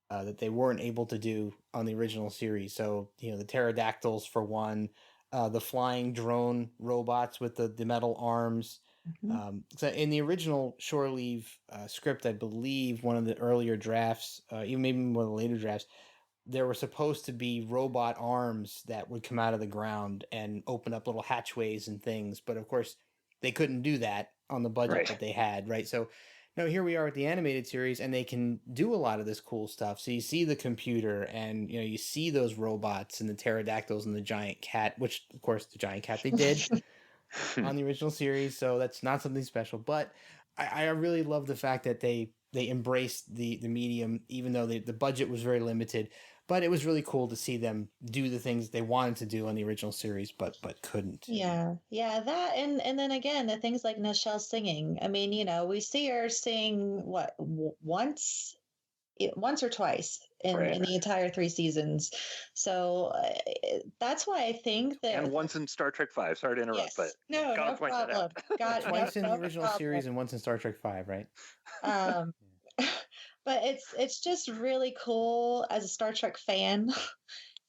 that they weren't able to do on the original series. So, the pterodactyls for one, the flying drone robots with the metal arms. Mm-hmm. So in the original Shore Leave script, I believe one of the earlier drafts, even maybe one of the later drafts, there were supposed to be robot arms that would come out of the ground and open up little hatchways and things. But of course, they couldn't do that on the budget that they had, right? So now here we are with the animated series, and they can do a lot of this cool stuff. So you see the computer, and you see those robots and the pterodactyls and the giant cat, which of course the giant cat they did on the original series. So that's not something special. But I really love the fact that they embraced the medium, even though the budget was very limited. But it was really cool to see them do the things they wanted to do on the original series, but couldn't. Yeah, that and then again the things like Nichelle singing. I mean, we see her sing once or twice in the entire 3 seasons. So that's why I think that. And once in Star Trek V. Sorry to interrupt, but no problem. Twice in the original series and once in Star Trek V, right? But it's just really cool as a Star Trek fan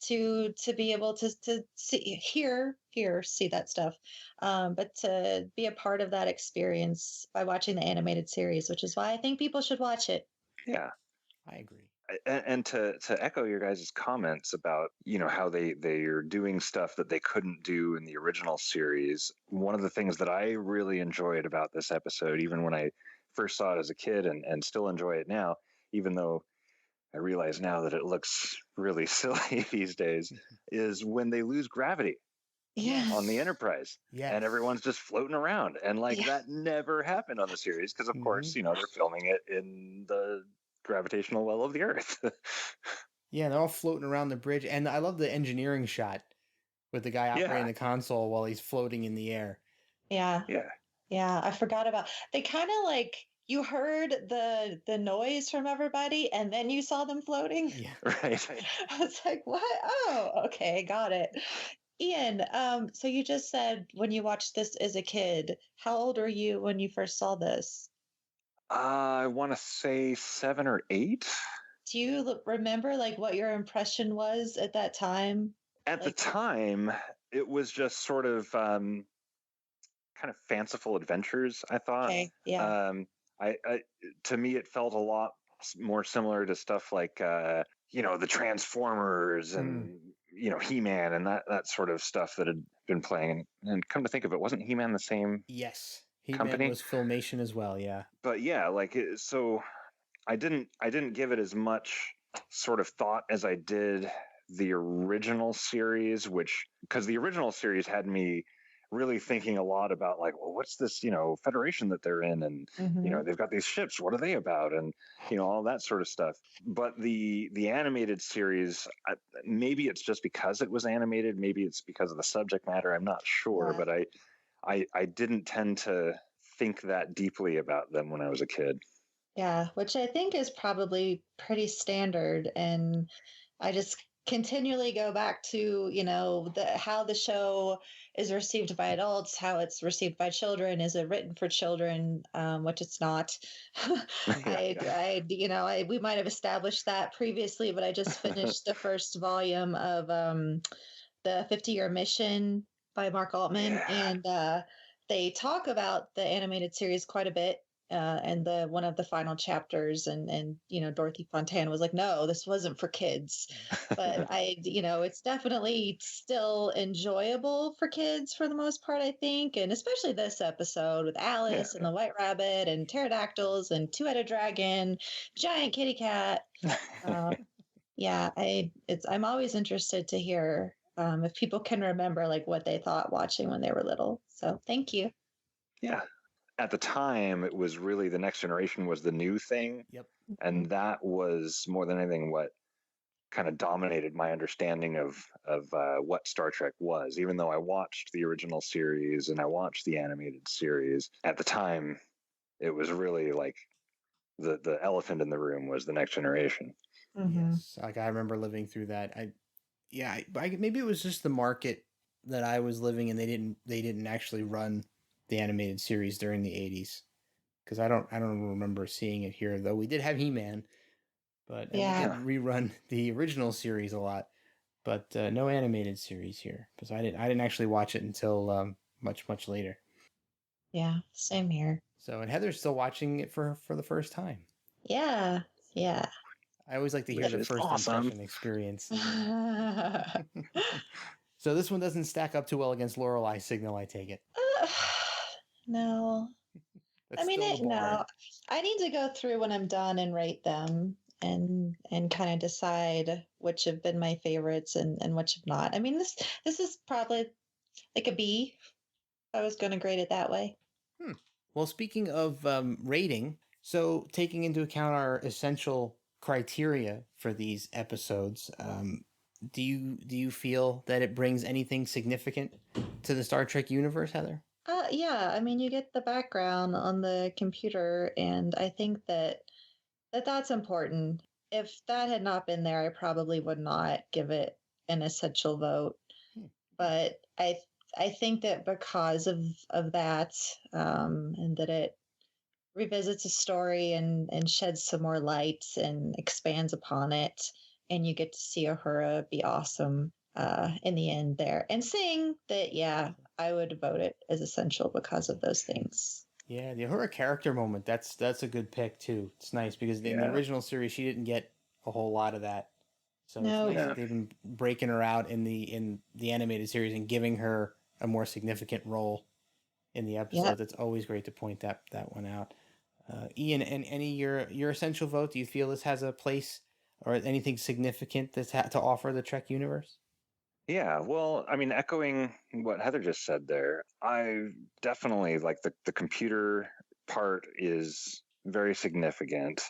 to be able to see see that stuff, but to be a part of that experience by watching the animated series, which is why I think people should watch it. Yeah, I agree. And to echo your guys' comments about, how they are doing stuff that they couldn't do in the original series, one of the things that I really enjoyed about this episode, even when I first saw it as a kid and still enjoy it now, even though I realize now that it looks really silly these days, is when they lose gravity on the Yes. Enterprise. Yes. And everyone's just floating around. And Yeah. that never happened on the series because, of course, they're filming it in the gravitational well of the Earth. Yeah, they're all floating around the bridge. And I love the engineering shot with the guy operating the console while he's floating in the air. Yeah. Yeah. Yeah. I forgot about, they kind of like, you heard the noise from everybody and then you saw them floating. Yeah. Right. I was like, what? Oh, okay, got it. Ian, so you just said when you watched this as a kid, how old were you when you first saw this? I want to say 7 or 8. Do you remember like what your impression was at that time? At the time, it was just sort of kind of fanciful adventures, I thought. Okay, yeah. I to me, it felt a lot more similar to stuff like the Transformers and He-Man and that sort of stuff that had been playing. And come to think of it, wasn't He-Man the same? Yes, He-Man company was Filmation as well. Yeah, but yeah, so I didn't give it as much sort of thought as I did the original series, which because the original series had me really thinking a lot about like, well, what's this, Federation that they're in, and they've got these ships. What are they about? And all that sort of stuff. But the animated series, maybe it's just because it was animated, maybe it's because of the subject matter. I'm not sure, but I didn't tend to think that deeply about them when I was a kid. Yeah, which I think is probably pretty standard. And I just continually go back to, how the show is received by adults, how it's received by children. Is it written for children? Which it's not. We might have established that previously, but I just finished the first volume of the 50-year mission by Mark Altman. And they talk about the animated series quite a bit. And one of the final chapters, and Dorothy Fontana was like, no, this wasn't for kids. But it's definitely still enjoyable for kids for the most part, I think. And especially this episode with Alice and the White Rabbit and pterodactyls and two-headed dragon, giant kitty cat. I'm always interested to hear if people can remember like what they thought watching when they were little. So thank you. Yeah. At the time, it was really the Next Generation was the new thing. Yep. And that was more than anything what kind of dominated my understanding of what Star Trek was. Even though I watched the original series and I watched the animated series, at the time, it was really like the elephant in the room was the Next Generation. Mm-hmm. Yes, like I remember living through that. Maybe it was just the market that I was living in. They didn't actually run the animated series during the 80s, because I don't remember seeing it here, though we did have He-Man, but we did rerun the original series a lot, but no animated series here, because I didn't actually watch it until much later. Yeah, same here. So, and Heather's still watching it for the first time. Yeah. I always like to hear the first impression experience. So this one doesn't stack up too well against Lorelei Signal, I take it. No. No. I need to go through when I'm done and rate them and kind of decide which have been my favorites and which have not. I mean, this is probably like a B. I was going to grade it that way. Well, speaking of rating, so taking into account our essential criteria for these episodes, do you feel that it brings anything significant to the Star Trek universe, Heather? Yeah, I mean, you get the background on the computer, and I think that's important. If that had not been there, I probably would not give it an essential vote. But I think that because of that, and that it revisits a story and sheds some more light and expands upon it, and you get to see Uhura be awesome in the end there, and saying that, I would vote it as essential because of those things. Yeah, the Uhura character moment, that's a good pick too. It's nice because in the original series she didn't get a whole lot of that. So it's No. nice that they've been breaking her out in the animated series and giving her a more significant role in the episode. Yep. That's always great to point that one out. Ian, and any your essential vote? Do you feel this has a place or anything significant that's to offer the Trek universe? Yeah, well, I mean, echoing what Heather just said there, I definitely like the computer part is very significant,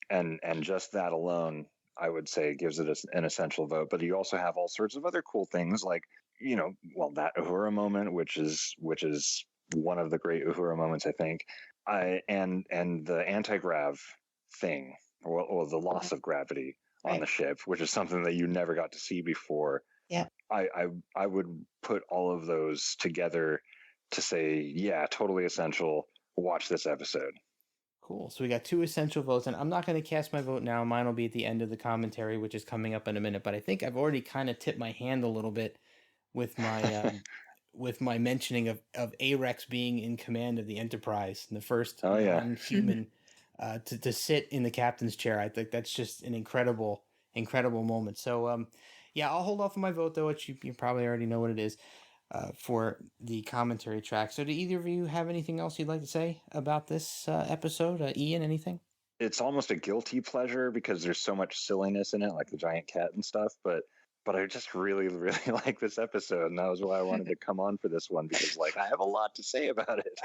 and just that alone, I would say, gives it an essential vote. But you also have all sorts of other cool things, like well, that Uhura moment, which is one of the great Uhura moments, I think. And the anti-grav thing, or the loss of gravity on the ship, which is something that you never got to see before. Yeah. I would put all of those together to say, yeah, totally essential. Watch this episode. Cool. So we got 2 essential votes, and I'm not going to cast my vote now. Mine will be at the end of the commentary, which is coming up in a minute. But I think I've already kind of tipped my hand a little bit with my with my mentioning of Arex being in command of the Enterprise, and the first non-human to sit in the captain's chair. I think that's just an incredible moment. So yeah, I'll hold off on my vote though, which you probably already know what it is. For the commentary track. So do either of you have anything else you'd like to say about this episode? Ian, anything? It's almost a guilty pleasure because there's so much silliness in it, like the giant cat and stuff. But I just really, really like this episode, and that was why I wanted to come on for this one, because like I have a lot to say about it.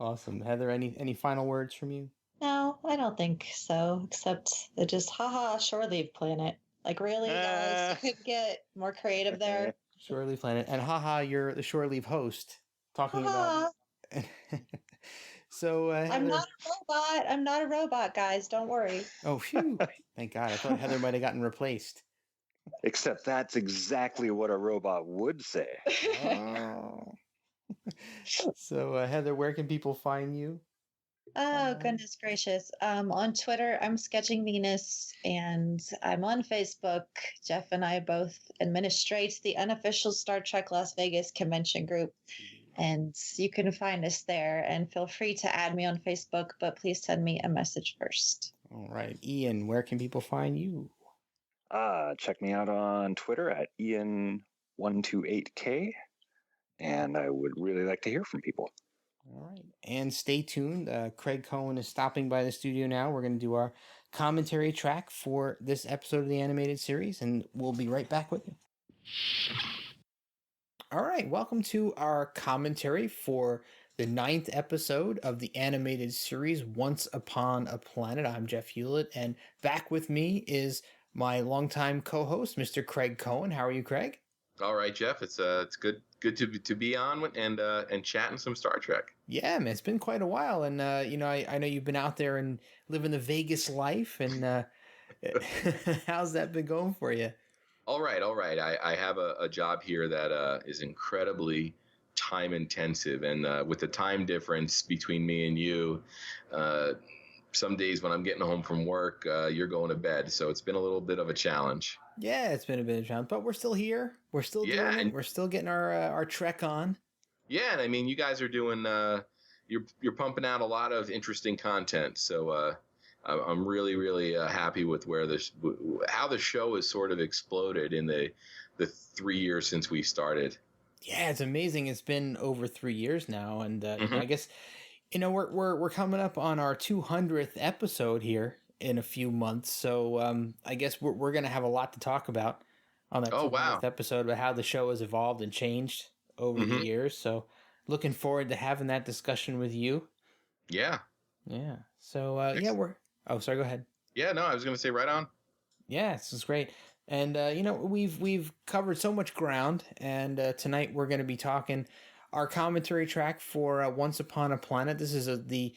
Awesome. Heather, any final words from you? No, I don't think so, except it just, haha, shore leave planet. Like, really, guys, you could get more creative there. Shore leave planet. And haha, you're the shore leave host talking Haha. about. So Heather... I'm not a robot, guys. Don't worry. Oh, phew. Thank God. I thought Heather might have gotten replaced. Except that's exactly what a robot would say. Oh. So Heather, where can people find you? Oh, goodness gracious. On Twitter, I'm Sketching Venus, and I'm on Facebook. Jeff and I both administrate the unofficial Star Trek Las Vegas convention group, and you can find us there. And feel free to add me on Facebook, but please send me a message first. All right. Ian, where can people find you? Check me out on Twitter at Ian128K, and I would really like to hear from people. All right. And stay tuned. Craig Cohen is stopping by the studio now. We're going to do our commentary track for this episode of the animated series, and we'll be right back with you. All right. Welcome to our commentary for the 9th episode of the animated series, Once Upon a Planet. I'm Jeff Hewlett, and back with me is my longtime co-host, Mr. Craig Cohen. How are you, Craig? All right, Jeff. It's good to be on and chatting some Star Trek. Yeah, man, it's been quite a while, and I know you've been out there and living the Vegas life, and how's that been going for you? All right. I have a job here that is incredibly time intensive, and with the time difference between me and you, some days when I'm getting home from work, you're going to bed, so it's been a little bit of a challenge. Yeah, it's been a bit of a challenge, but we're still here. We're still doing it. We're still getting our trek on. Yeah, and I mean, you guys are doing. You're pumping out a lot of interesting content, so I'm really, really happy with how the show has sort of exploded in the 3 years since we started. Yeah, it's amazing. It's been over 3 years now, and I guess we're coming up on our 200th episode here in a few months, so I guess we're gonna have a lot to talk about on that 200th episode about how the show has evolved and changed over the years. So looking forward to having that discussion with you. Yeah. So sorry, go ahead. Yeah, no, I was gonna say right on. Yeah, this is great. And we've covered so much ground, and tonight we're going to be talking our commentary track for Once Upon a Planet. This is the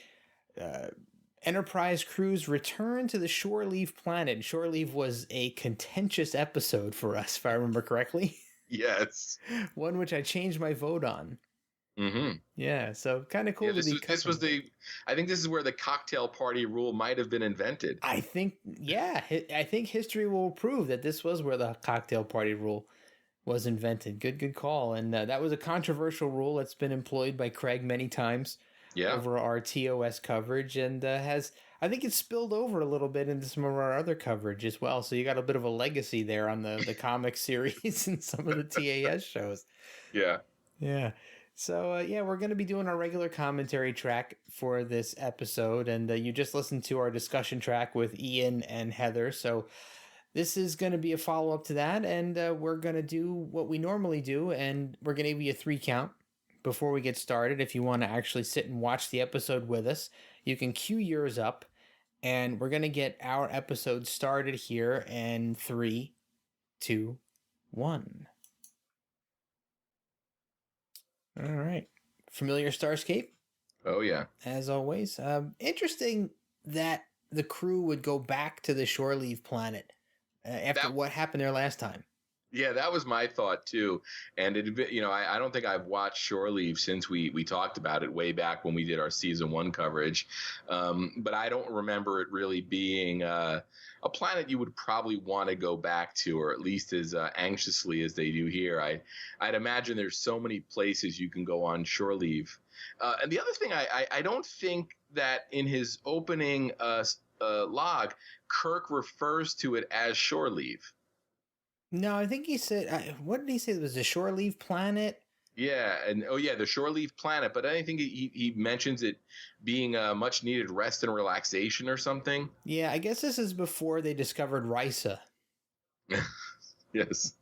Enterprise crew's return to the Shore Leave planet. Shore Leave was a contentious episode for us, if I remember correctly. Yes. One which I changed my vote on. Mm-hmm. Yeah, so kind of cool. Yeah, I think this is where the cocktail party rule might have been invented. I think history will prove that this was where the cocktail party rule was invented. Good call. And that was a controversial rule that's been employed by Craig many times over our TOS coverage, and I think it's spilled over a little bit into some of our other coverage as well. So you got a bit of a legacy there on the comic series and some of the TAS shows. Yeah. Yeah. So, we're going to be doing our regular commentary track for this episode. And you just listened to our discussion track with Ian and Heather. So this is going to be a follow-up to that. And we're going to do what we normally do. And we're going to give you a 3 count before we get started. If you want to actually sit and watch the episode with us, you can cue yours up. And we're going to get our episode started here in 3, 2, 1. All right. Familiar Starscape? Oh, yeah. As always. Interesting that the crew would go back to the Shore Leave planet after what happened there last time. Yeah, that was my thought too. And I don't think I've watched Shore Leave since we talked about it way back when we did our season 1 coverage. But I don't remember it really being a planet you would probably want to go back to, or at least as anxiously as they do here. I'd imagine there's so many places you can go on Shore Leave. And the other thing, I don't think that in his opening log, Kirk refers to it as Shore Leave. No, I think he said, what did he say? It was a Shore Leave planet? Yeah, and the Shore Leave planet. But I think he mentions it being a much needed rest and relaxation or something. Yeah, I guess this is before they discovered Risa. Yes.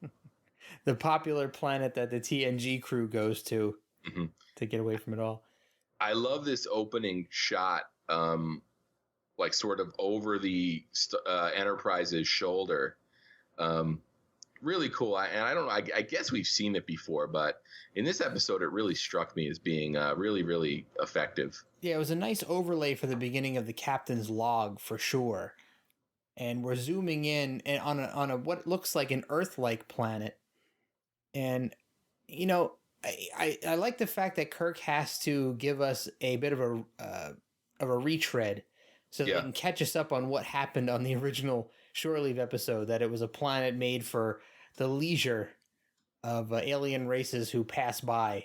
The popular planet that the TNG crew goes to get away from it all. I love this opening shot, like sort of over the Enterprise's shoulder. Really cool. I don't know. I guess we've seen it before, but in this episode, it really struck me as being really, really effective. Yeah, it was a nice overlay for the beginning of the captain's log for sure. And we're zooming in and on a what looks like an Earth-like planet. And I like the fact that Kirk has to give us a bit of a retread so that they can catch us up on what happened on the original Shore Leave episode, that it was a planet made for the leisure of alien races who pass by.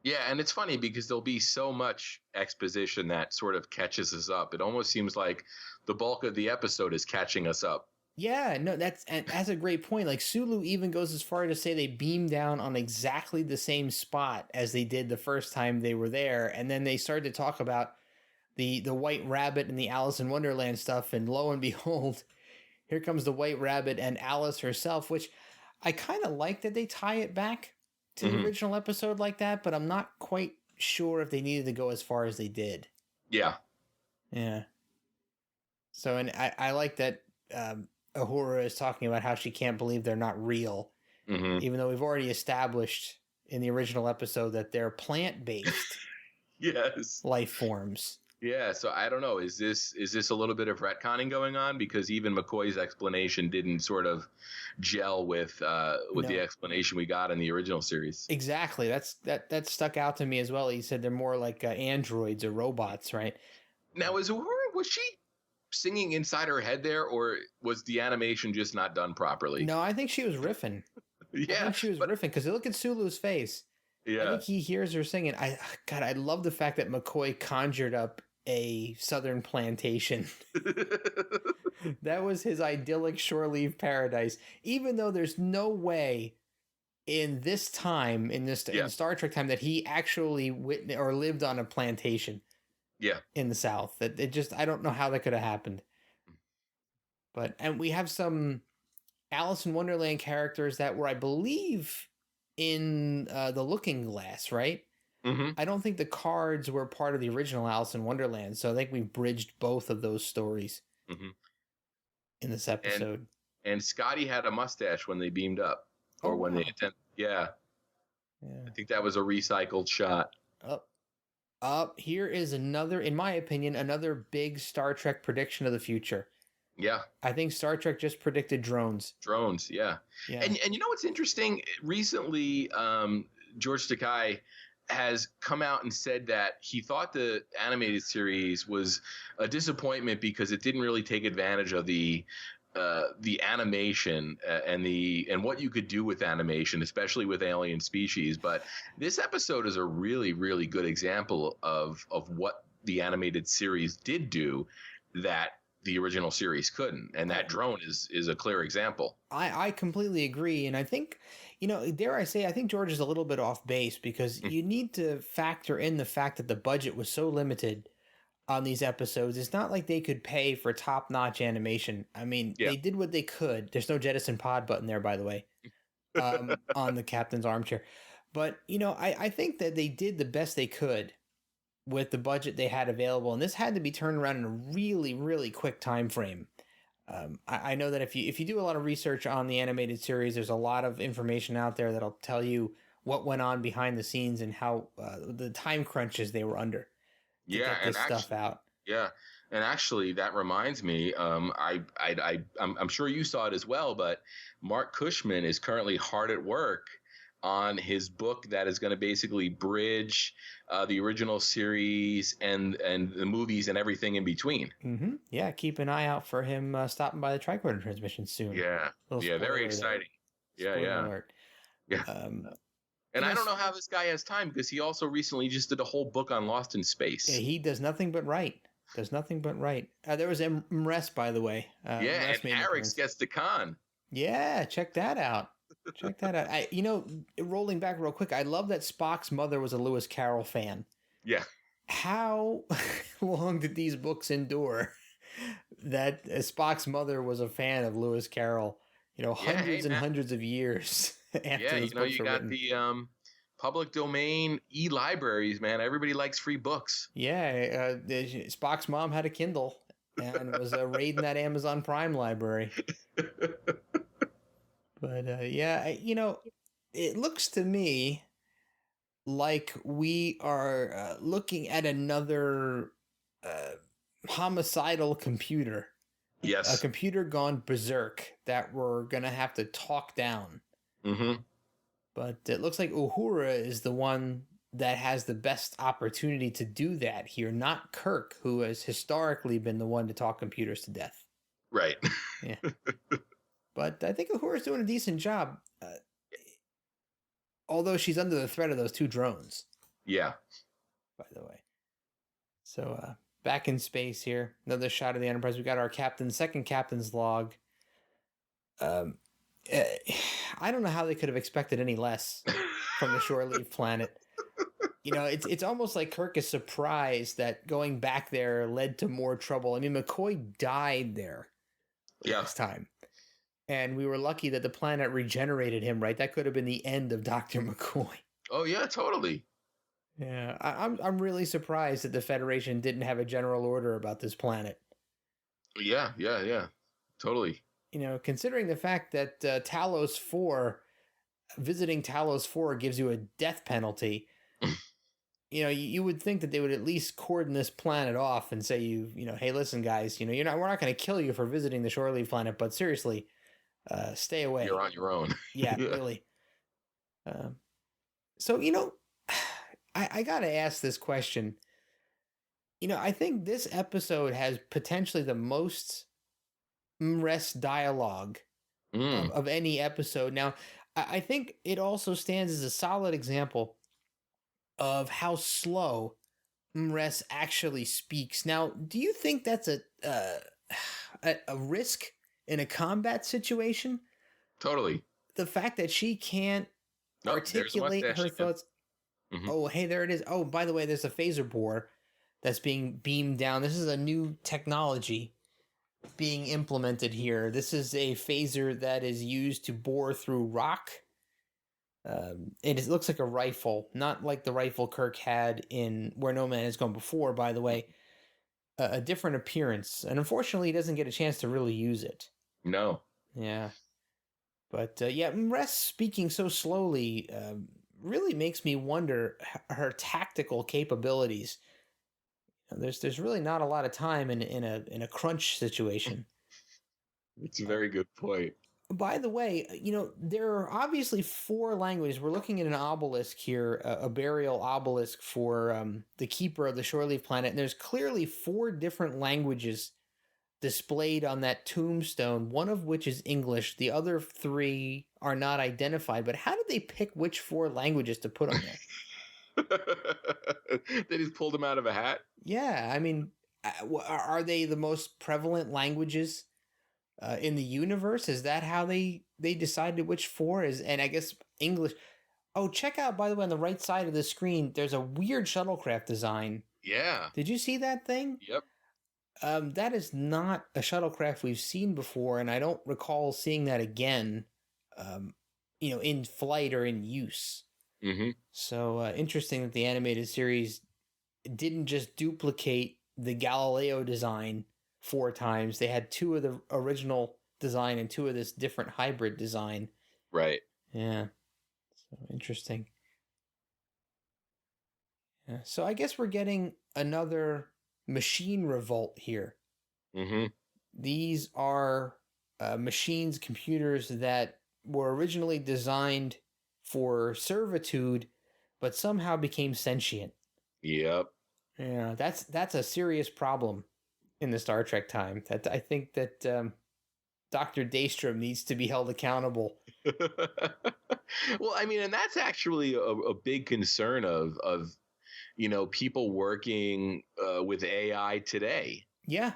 Yeah, and it's funny because there'll be so much exposition that sort of catches us up. It almost seems like the bulk of the episode is catching us up. Yeah, no, that's a great point. Like, Sulu even goes as far to say they beamed down on exactly the same spot as they did the first time they were there, and then they started to talk about the White Rabbit and the Alice in Wonderland stuff, and lo and behold, here comes the White Rabbit and Alice herself, which I kind of like that they tie it back to the original episode like that, but I'm not quite sure if they needed to go as far as they did. Yeah. Yeah. So, and I like that Uhura is talking about how she can't believe they're not real, even though we've already established in the original episode that they're plant-based life forms. Yeah, so I don't know. Is this a little bit of retconning going on? Because even McCoy's explanation didn't sort of gel with the explanation we got in the original series. Exactly. That stuck out to me as well. He said they're more like androids or robots, right? Now, was she singing inside her head there, or was the animation just not done properly? No, I think she was riffing. Yeah, I think she was riffing because look at Sulu's face. Yeah, I think he hears her singing. I love the fact that McCoy conjured up a southern plantation. That was his idyllic Shore Leave paradise. Even though there's no way in this time, in Star Trek time, that he actually witnessed or lived on a plantation. Yeah, in the South. That it just, I don't know how that could have happened. And we have some Alice in Wonderland characters that were, I believe, in the Looking Glass, right? I don't think the cards were part of the original Alice in Wonderland, so I think we've bridged both of those stories in this episode. And Scotty had a mustache when they beamed up, or when they attempted. Yeah, I think that was a recycled shot. Here is another, in my opinion, another big Star Trek prediction of the future. Yeah. I think Star Trek just predicted drones. Drones, yeah. And you know what's interesting? Recently, George Takei has come out and said that he thought the animated series was a disappointment because it didn't really take advantage of the the animation and what you could do with animation, especially with alien species. But this episode is a really, really good example of what the animated series did do that the original series couldn't, and that drone is a clear example. I completely agree, and I think, dare I say, I think George is a little bit off base, because you need to factor in the fact that the budget was so limited on these episodes. It's not like they could pay for top-notch animation. I mean, Yeah. they did what they could. There's no jettison pod button there, by the way, on the captain's armchair. But, I think that they did the best they could with the budget they had available, and this had to be turned around in a really, really quick time frame. I know that if you do a lot of research on the animated series, there's a lot of information out there that'll tell you what went on behind the scenes and how the time crunches they were under to get this stuff out. Yeah, and actually, that reminds me. I'm sure you saw it as well, but Mark Cushman is currently hard at work on his book that is going to basically bridge the original series and the movies and everything in between. Mm-hmm. Yeah, keep an eye out for him stopping by the Tricorder transmission soon. Yeah, very exciting. Alert. Yeah. And I don't know how this guy has time, because he also recently just did a whole book on Lost in Space. Yeah, he does nothing but write. There was Mres, by the way. And Arex gets the con. Yeah, check that out. Rolling back real quick, I love that Spock's mother was a Lewis Carroll fan. Yeah. How long did these books endure that Spock's mother was a fan of Lewis Carroll? Hundreds and hundreds of years after these books were written. You got the public domain e-libraries, man. Everybody likes free books. Yeah, Spock's mom had a Kindle and was raiding that Amazon Prime library. But it looks to me like we are looking at another homicidal computer. Yes. A computer gone berserk that we're going to have to talk down. Mm-hmm. But it looks like Uhura is the one that has the best opportunity to do that here, not Kirk, who has historically been the one to talk computers to death. Right. Yeah. But I think Uhura's doing a decent job, although she's under the threat of those two drones. Yeah. By the way. So back in space here, another shot of the Enterprise. We got our second captain's log. I don't know how they could have expected any less from the shore leave planet. It's almost like Kirk is surprised that going back there led to more trouble. I mean, McCoy died there last time. And we were lucky that the planet regenerated him, right? That could have been the end of Dr. McCoy. Oh, yeah, totally. Yeah, I'm really surprised that the Federation didn't have a general order about this planet. Yeah, totally. Considering the fact that visiting Talos 4 gives you a death penalty, you would think that they would at least cordon this planet off and say, hey, listen, guys, we're not going to kill you for visiting the shore leave planet, but seriously, stay away. You're on your own. Yeah, really. So, I got to ask this question. I think this episode has potentially the most rest dialogue of any episode. Now, I think it also stands as a solid example of how slow Mres actually speaks. Now, do you think that's a risk in a combat situation? Totally. The fact that she can't articulate her thoughts. Mm-hmm. Oh, hey, there it is. Oh, by the way, there's a phaser bore that's being beamed down. This is a new technology being implemented here. This is a phaser that is used to bore through rock. It looks like a rifle, not like the rifle Kirk had in Where No Man Has Gone Before, by the way. A different appearance. And unfortunately, he doesn't get a chance to really use it. No. Yeah. But, Mres speaking so slowly really makes me wonder her tactical capabilities. There's really not a lot of time in a crunch situation. It's a very good point. By the way, there are obviously 4 languages. We're looking at an obelisk here, a burial obelisk for the keeper of the shore leave planet. And there's clearly 4 different languages displayed on that tombstone, one of which is English, the other 3 are not identified. But how did they pick which 4 languages to put on there? They just pulled them out of a hat. Yeah, I mean, are they the most prevalent languages in the universe? Is that how they decided which 4 is? And I guess English. Oh, check out, by the way, on the right side of the screen, there's a weird shuttlecraft design. Yeah. Did you see that thing? Yep. That is not a shuttlecraft we've seen before, and I don't recall seeing that again, in flight or in use. Mm-hmm. So interesting that the animated series didn't just duplicate the Galileo design 4 times. They had 2 of the original design and 2 of this different hybrid design. Right. Yeah. So interesting. Yeah. So I guess we're getting another machine revolt here. Mm-hmm. These are machines, computers that were originally designed for servitude, but somehow became sentient. Yep. Yeah, that's a serious problem in the Star Trek time. That I think that Dr. Daystrom needs to be held accountable. Well, I mean, and that's actually a big concern of people working with AI today. Yeah.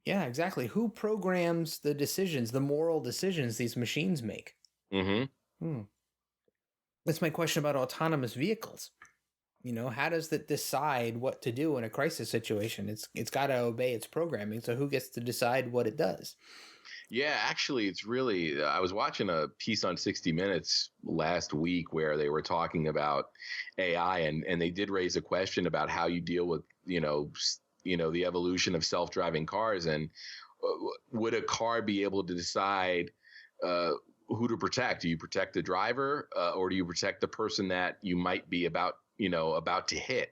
Yeah, exactly. Who programs the decisions, the moral decisions these machines make? Mm-hmm. That's my question about autonomous vehicles. How does it decide what to do in a crisis situation? It's got to obey its programming. So who gets to decide what it does? Yeah, actually, it's really. I was watching a piece on 60 Minutes last week where they were talking about AI, and they did raise a question about how you deal with the evolution of self-driving cars, and would a car be able to decide who to protect? Do you protect the driver, or do you protect the person that you might be about to hit?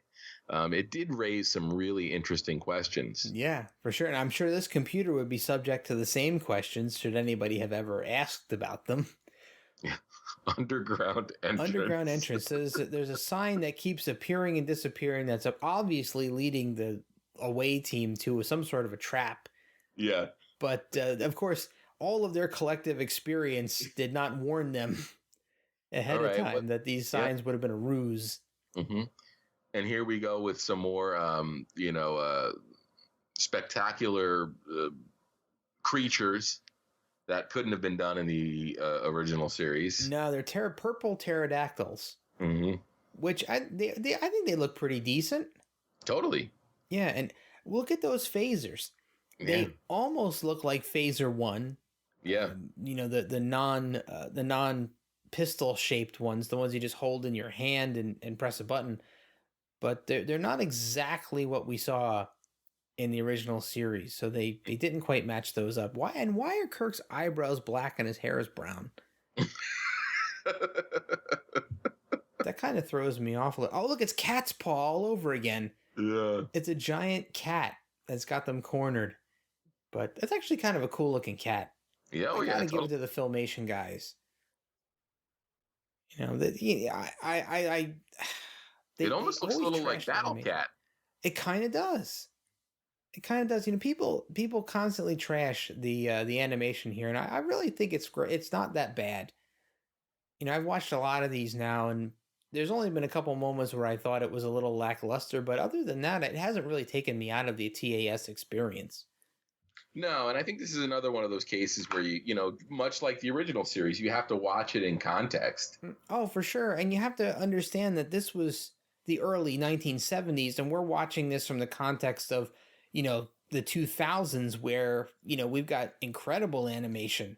It did raise some really interesting questions. Yeah, for sure. And I'm sure this computer would be subject to the same questions should anybody have ever asked about them. Underground entrance. Underground entrance. So there's a sign that keeps appearing and disappearing that's obviously leading the away team to some sort of a trap. Yeah. But, of course, all of their collective experience did not warn them ahead of time that these signs would have been a ruse. Mm-hmm. And here we go with some more, spectacular creatures that couldn't have been done in the original series. No, they're purple pterodactyls, which I think they look pretty decent. Totally. Yeah, and look at those phasers. They almost look like Phaser 1. Yeah. The non pistol shaped ones, the ones you just hold in your hand and press a button. But they're not exactly what we saw in the original series, so they didn't quite match those up. Why are Kirk's eyebrows black and his hair is brown? That kind of throws me off a little. Oh, look, it's Cat's Paw all over again. Yeah. It's a giant cat that's got them cornered. But that's actually kind of a cool looking cat. Yeah, I gotta give it to the Filmation guys. It almost looks a little like Battle Cat. It kind of does. People constantly trash the animation here, and I really think it's great. It's not that bad. I've watched a lot of these now, and there's only been a couple moments where I thought it was a little lackluster, but other than that, it hasn't really taken me out of the TAS experience. No, and I think this is another one of those cases where much like the original series, you have to watch it in context. Oh, for sure. And you have to understand that this was the early 1970s, and we're watching this from the context of, the 2000s where, we've got incredible animation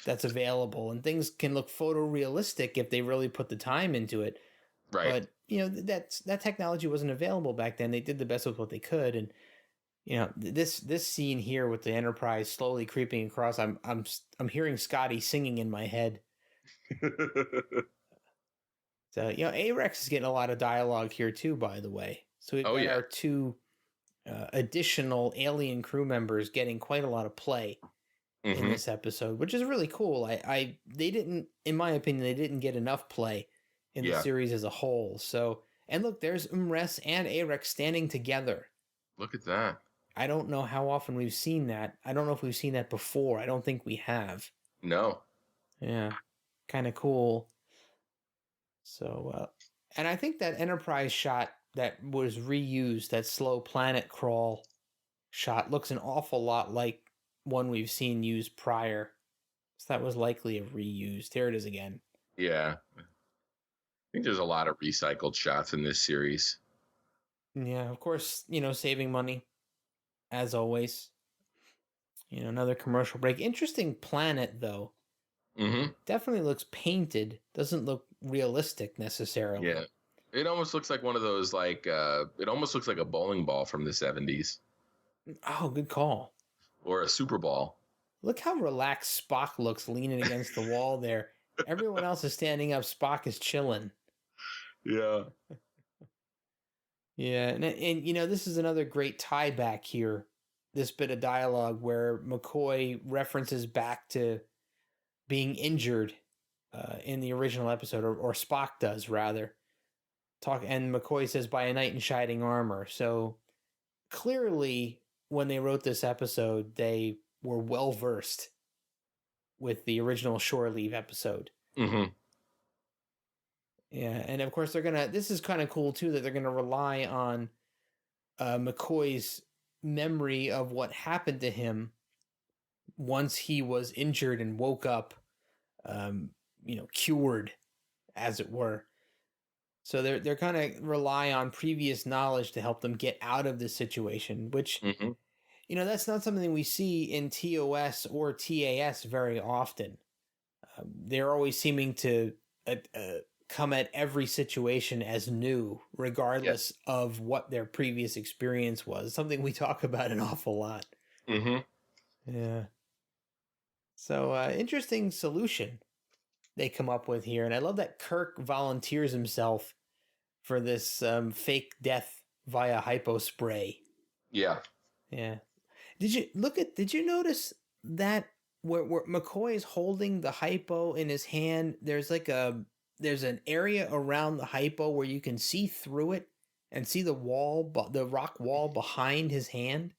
that's available, and things can look photorealistic if they really put the time into it. Right. But, that technology wasn't available back then. They did the best with what they could. And, this scene here with the Enterprise slowly creeping across, I'm hearing Scotty singing in my head. So, Arex is getting a lot of dialogue here too, by the way. So we've got our 2 additional alien crew members getting quite a lot of play in this episode, which is really cool. They didn't, in my opinion, they didn't get enough play in the series as a whole. So, and look, there's Umres and Arex standing together. Look at that. I don't know how often we've seen that. I don't know if we've seen that before. I don't think we have. No. Yeah, kind of cool. So, and I think that Enterprise shot that was reused, that slow planet crawl shot, looks an awful lot like one we've seen used prior. So that was likely a reused. Here it is again. Yeah. I think there's a lot of recycled shots in this series. Yeah, of course, saving money, as always. Another commercial break. Interesting planet, though. Mm-hmm. Definitely looks painted. Doesn't look realistic necessarily. Yeah. It almost looks like one of those, it almost looks like a bowling ball from the 70s. Oh, good call. Or a Super Ball. Look how relaxed Spock looks leaning against the wall there. Everyone else is standing up. Spock is chilling. Yeah. Yeah, and this is another great tie back here. This bit of dialogue where McCoy references back to being injured in the original episode, or Spock does rather. And McCoy says by a knight in shining armor. So clearly, when they wrote this episode, they were well versed with the original Shore Leave episode. Mm-hmm. Yeah, and of course this is kind of cool too, that they're gonna rely on McCoy's memory of what happened to him once he was injured and woke up, cured, as it were. So they're kind of rely on previous knowledge to help them get out of this situation, which, that's not something we see in TOS or TAS very often. They're always seeming to come at every situation as new, regardless of what their previous experience was. Something we talk about an awful lot. Mm-hmm. Yeah. So, interesting solution they come up with here. And I love that Kirk volunteers himself for this fake death via hypo spray. Yeah. Yeah. Did you notice that where McCoy is holding the hypo in his hand, there's an area around the hypo where you can see through it and see the rock wall behind his hand?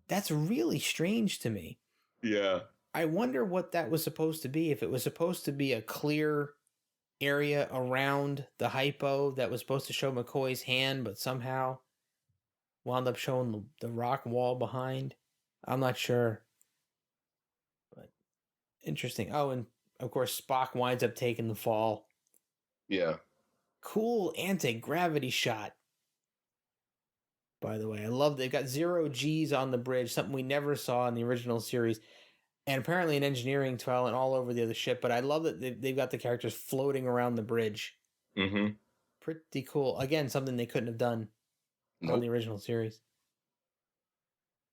That's really strange to me. Yeah. I wonder what that was supposed to be. If it was supposed to be a clear area around the hypo that was supposed to show McCoy's hand, but somehow wound up showing the rock wall behind. I'm not sure. But interesting. Oh, and of course Spock winds up taking the fall. Yeah. Cool anti-gravity shot. By the way, I love they've got 0 G's on the bridge, something we never saw in the original series. And apparently an engineering talent all over the other ship, but I love that they've got the characters floating around the bridge. Mm-hmm. Pretty cool. Again, something they couldn't have done on the original series.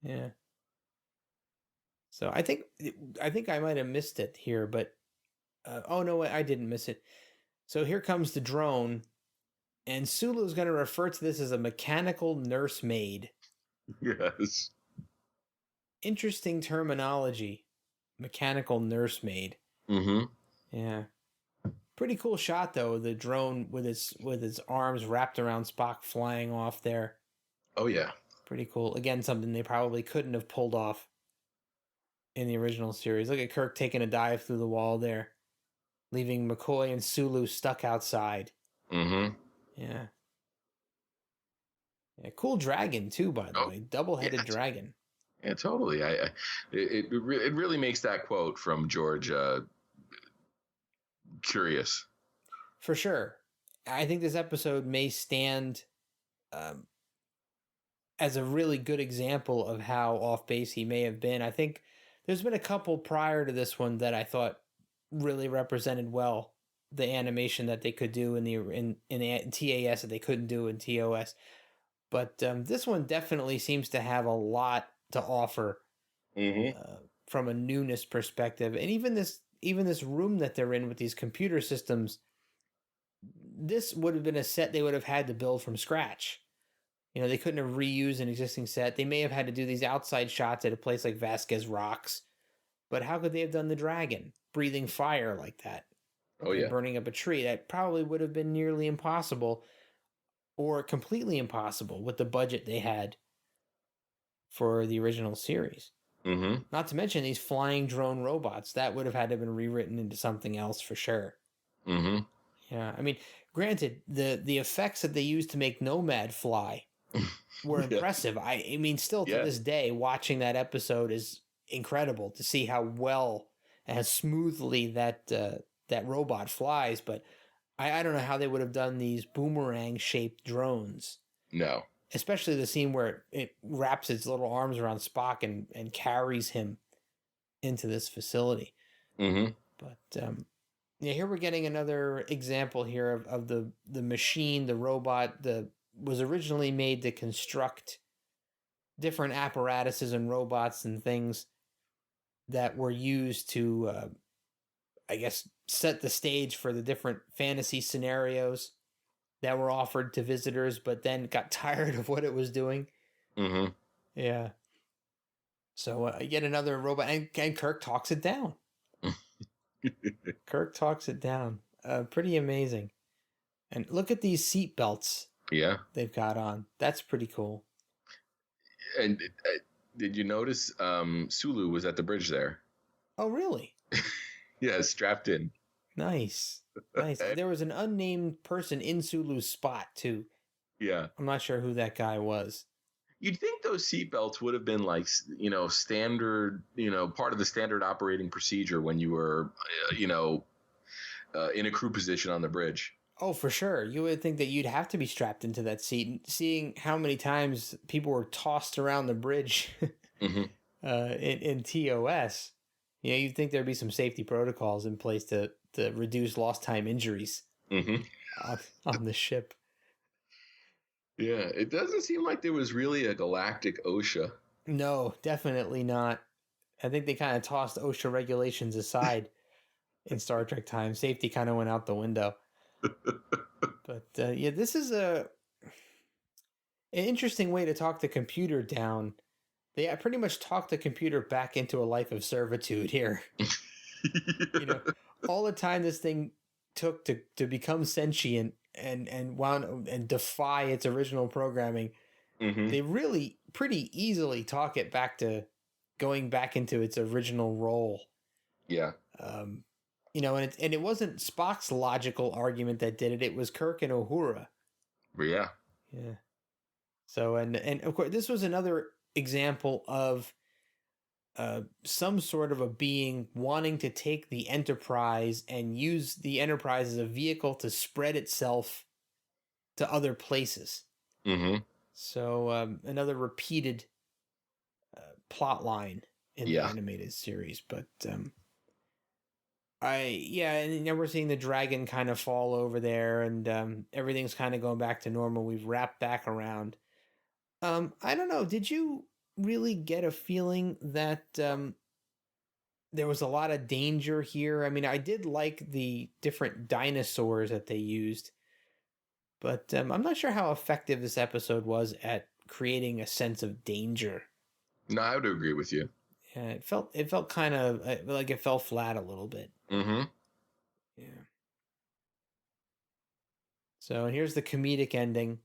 Yeah. So I think I might have missed it here, but oh no, I didn't miss it. So here comes the drone, and Sulu's going to refer to this as a mechanical nursemaid. Yes. Interesting terminology. Mechanical nursemaid. Mm-hmm. Yeah. Pretty cool shot though, the drone with its arms wrapped around Spock flying off there. Oh yeah. Pretty cool. Again, something they probably couldn't have pulled off in the original series. Look at Kirk taking a dive through the wall there, leaving McCoy and Sulu stuck outside. Mm-hmm. Yeah. Yeah, cool dragon too, by the way. Double-headed dragon. Yeah, totally. It really makes that quote from George curious. For sure. I think this episode may stand as a really good example of how off base he may have been. I think there's been a couple prior to this one that I thought really represented well the animation that they could do in the TAS that they couldn't do in TOS. But this one definitely seems to have a lot to offer from a newness perspective. And even this room that they're in with these computer systems, this would have been a set they would have had to build from scratch. They couldn't have reused an existing set. They may have had to do these outside shots at a place like Vasquez Rocks. But how could they have done the dragon breathing fire like that? Oh, yeah. Burning up a tree. That probably would have been nearly impossible or completely impossible with the budget they had for the original series. Mm-hmm. Not to mention these flying drone robots. That would have had to have been rewritten into something else for sure. Mm-hmm. Yeah, I mean, granted, the effects that they used to make Nomad fly were Yeah. impressive. I mean, still to this day, watching that episode is incredible to see how well and how smoothly that robot flies. But I don't know how they would have done these boomerang-shaped drones. No. Especially the scene where it wraps its little arms around Spock and carries him into this facility. Mm-hmm. But yeah, here we're getting another example here of the machine, the robot, was originally made to construct different apparatuses and robots and things that were used to, I guess, set the stage for the different fantasy scenarios that were offered to visitors, but then got tired of what it was doing. Mm-hmm. Yeah. So yet another robot, and Kirk talks it down. Kirk talks it down. Pretty amazing. And look at these seat belts. Yeah. They've got on. That's pretty cool. And did you notice Sulu was at the bridge there? Oh, really? Yeah, strapped in. Nice. Nice. There was an unnamed person in Sulu's spot, too. Yeah. I'm not sure who that guy was. You'd think those seatbelts would have been like, standard, part of the standard operating procedure when you were, in a crew position on the bridge. Oh, for sure. You would think that you'd have to be strapped into that seat. Seeing how many times people were tossed around the bridge Mm-hmm. in TOS, you'd think there'd be some safety protocols in place to reduce lost time injuries Mm-hmm. on the ship. Yeah, it doesn't seem like there was really a galactic OSHA. No, definitely not. I think they kind of tossed OSHA regulations aside in Star Trek time. Safety kind of went out the window. But yeah, this is an interesting way to talk the computer down. They pretty much talked the computer back into a life of servitude here. All the time this thing took to become sentient and defy its original programming, Mm-hmm. they really pretty easily talk it back to going back into its original role. Yeah. And it wasn't Spock's logical argument that did it. It was Kirk and Uhura. Yeah. Yeah. So, and of course, this was another example of some sort of a being wanting to take the Enterprise and use the Enterprise as a vehicle to spread itself to other places. Mm-hmm. So, another repeated plot line in the animated series. But, and now we're seeing the dragon kind of fall over there, and everything's kind of going back to normal. We've wrapped back around. I don't know. Did you really get a feeling that there was a lot of danger here? I mean, I did like the different dinosaurs that they used, but I'm not sure how effective this episode was at creating a sense of danger. No, I would agree with you. Yeah, it felt kind of like it fell flat a little bit. Mm-hmm. Yeah. So here's the comedic ending,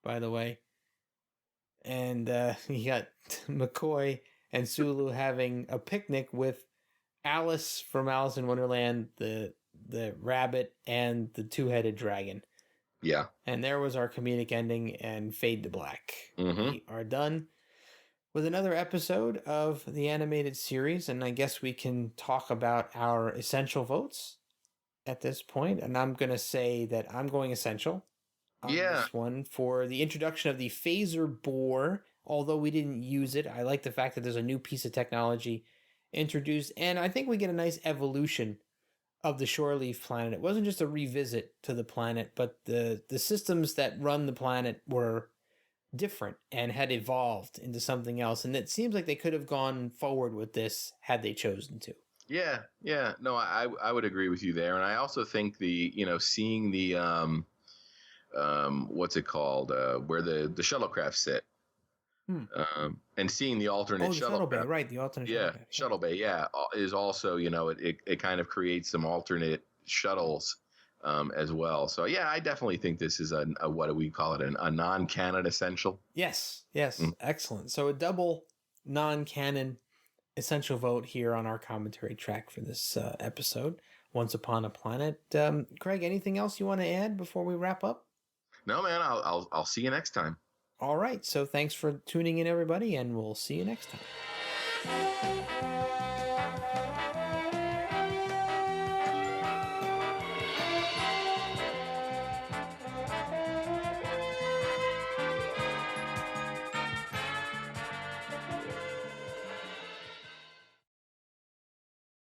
by the way. And you got McCoy and Sulu having a picnic with Alice from Alice in Wonderland, the rabbit, and the two-headed dragon. Yeah. And there was our comedic ending, and fade to black. Mm-hmm. We are done with another episode of the animated series, and I guess we can talk about our essential votes at this point. And I'm going to say that I'm going essential on this one for the introduction of the phaser bore. Although we didn't use it, I like the fact that there's a new piece of technology introduced, and I think we get a nice evolution of the shore leaf planet. It wasn't just a revisit to the planet, but the systems that run the planet were different and had evolved into something else, and it seems like they could have gone forward with this had they chosen to. Yeah. No, I would agree with you there, and I also think seeing the what's it called, where the shuttlecraft sit, and seeing the alternate shuttle bay, right? The alternate shuttle bay, is also, it kind of creates some alternate shuttles as well. So yeah, I definitely think this is a what do we call it? A non-canon essential. Yes. Excellent. So a double non-canon essential vote here on our commentary track for this episode, Once Upon a Planet. Craig, anything else you want to add before we wrap up? No, man, I'll see you next time. All right. So thanks for tuning in, everybody, and we'll see you next time.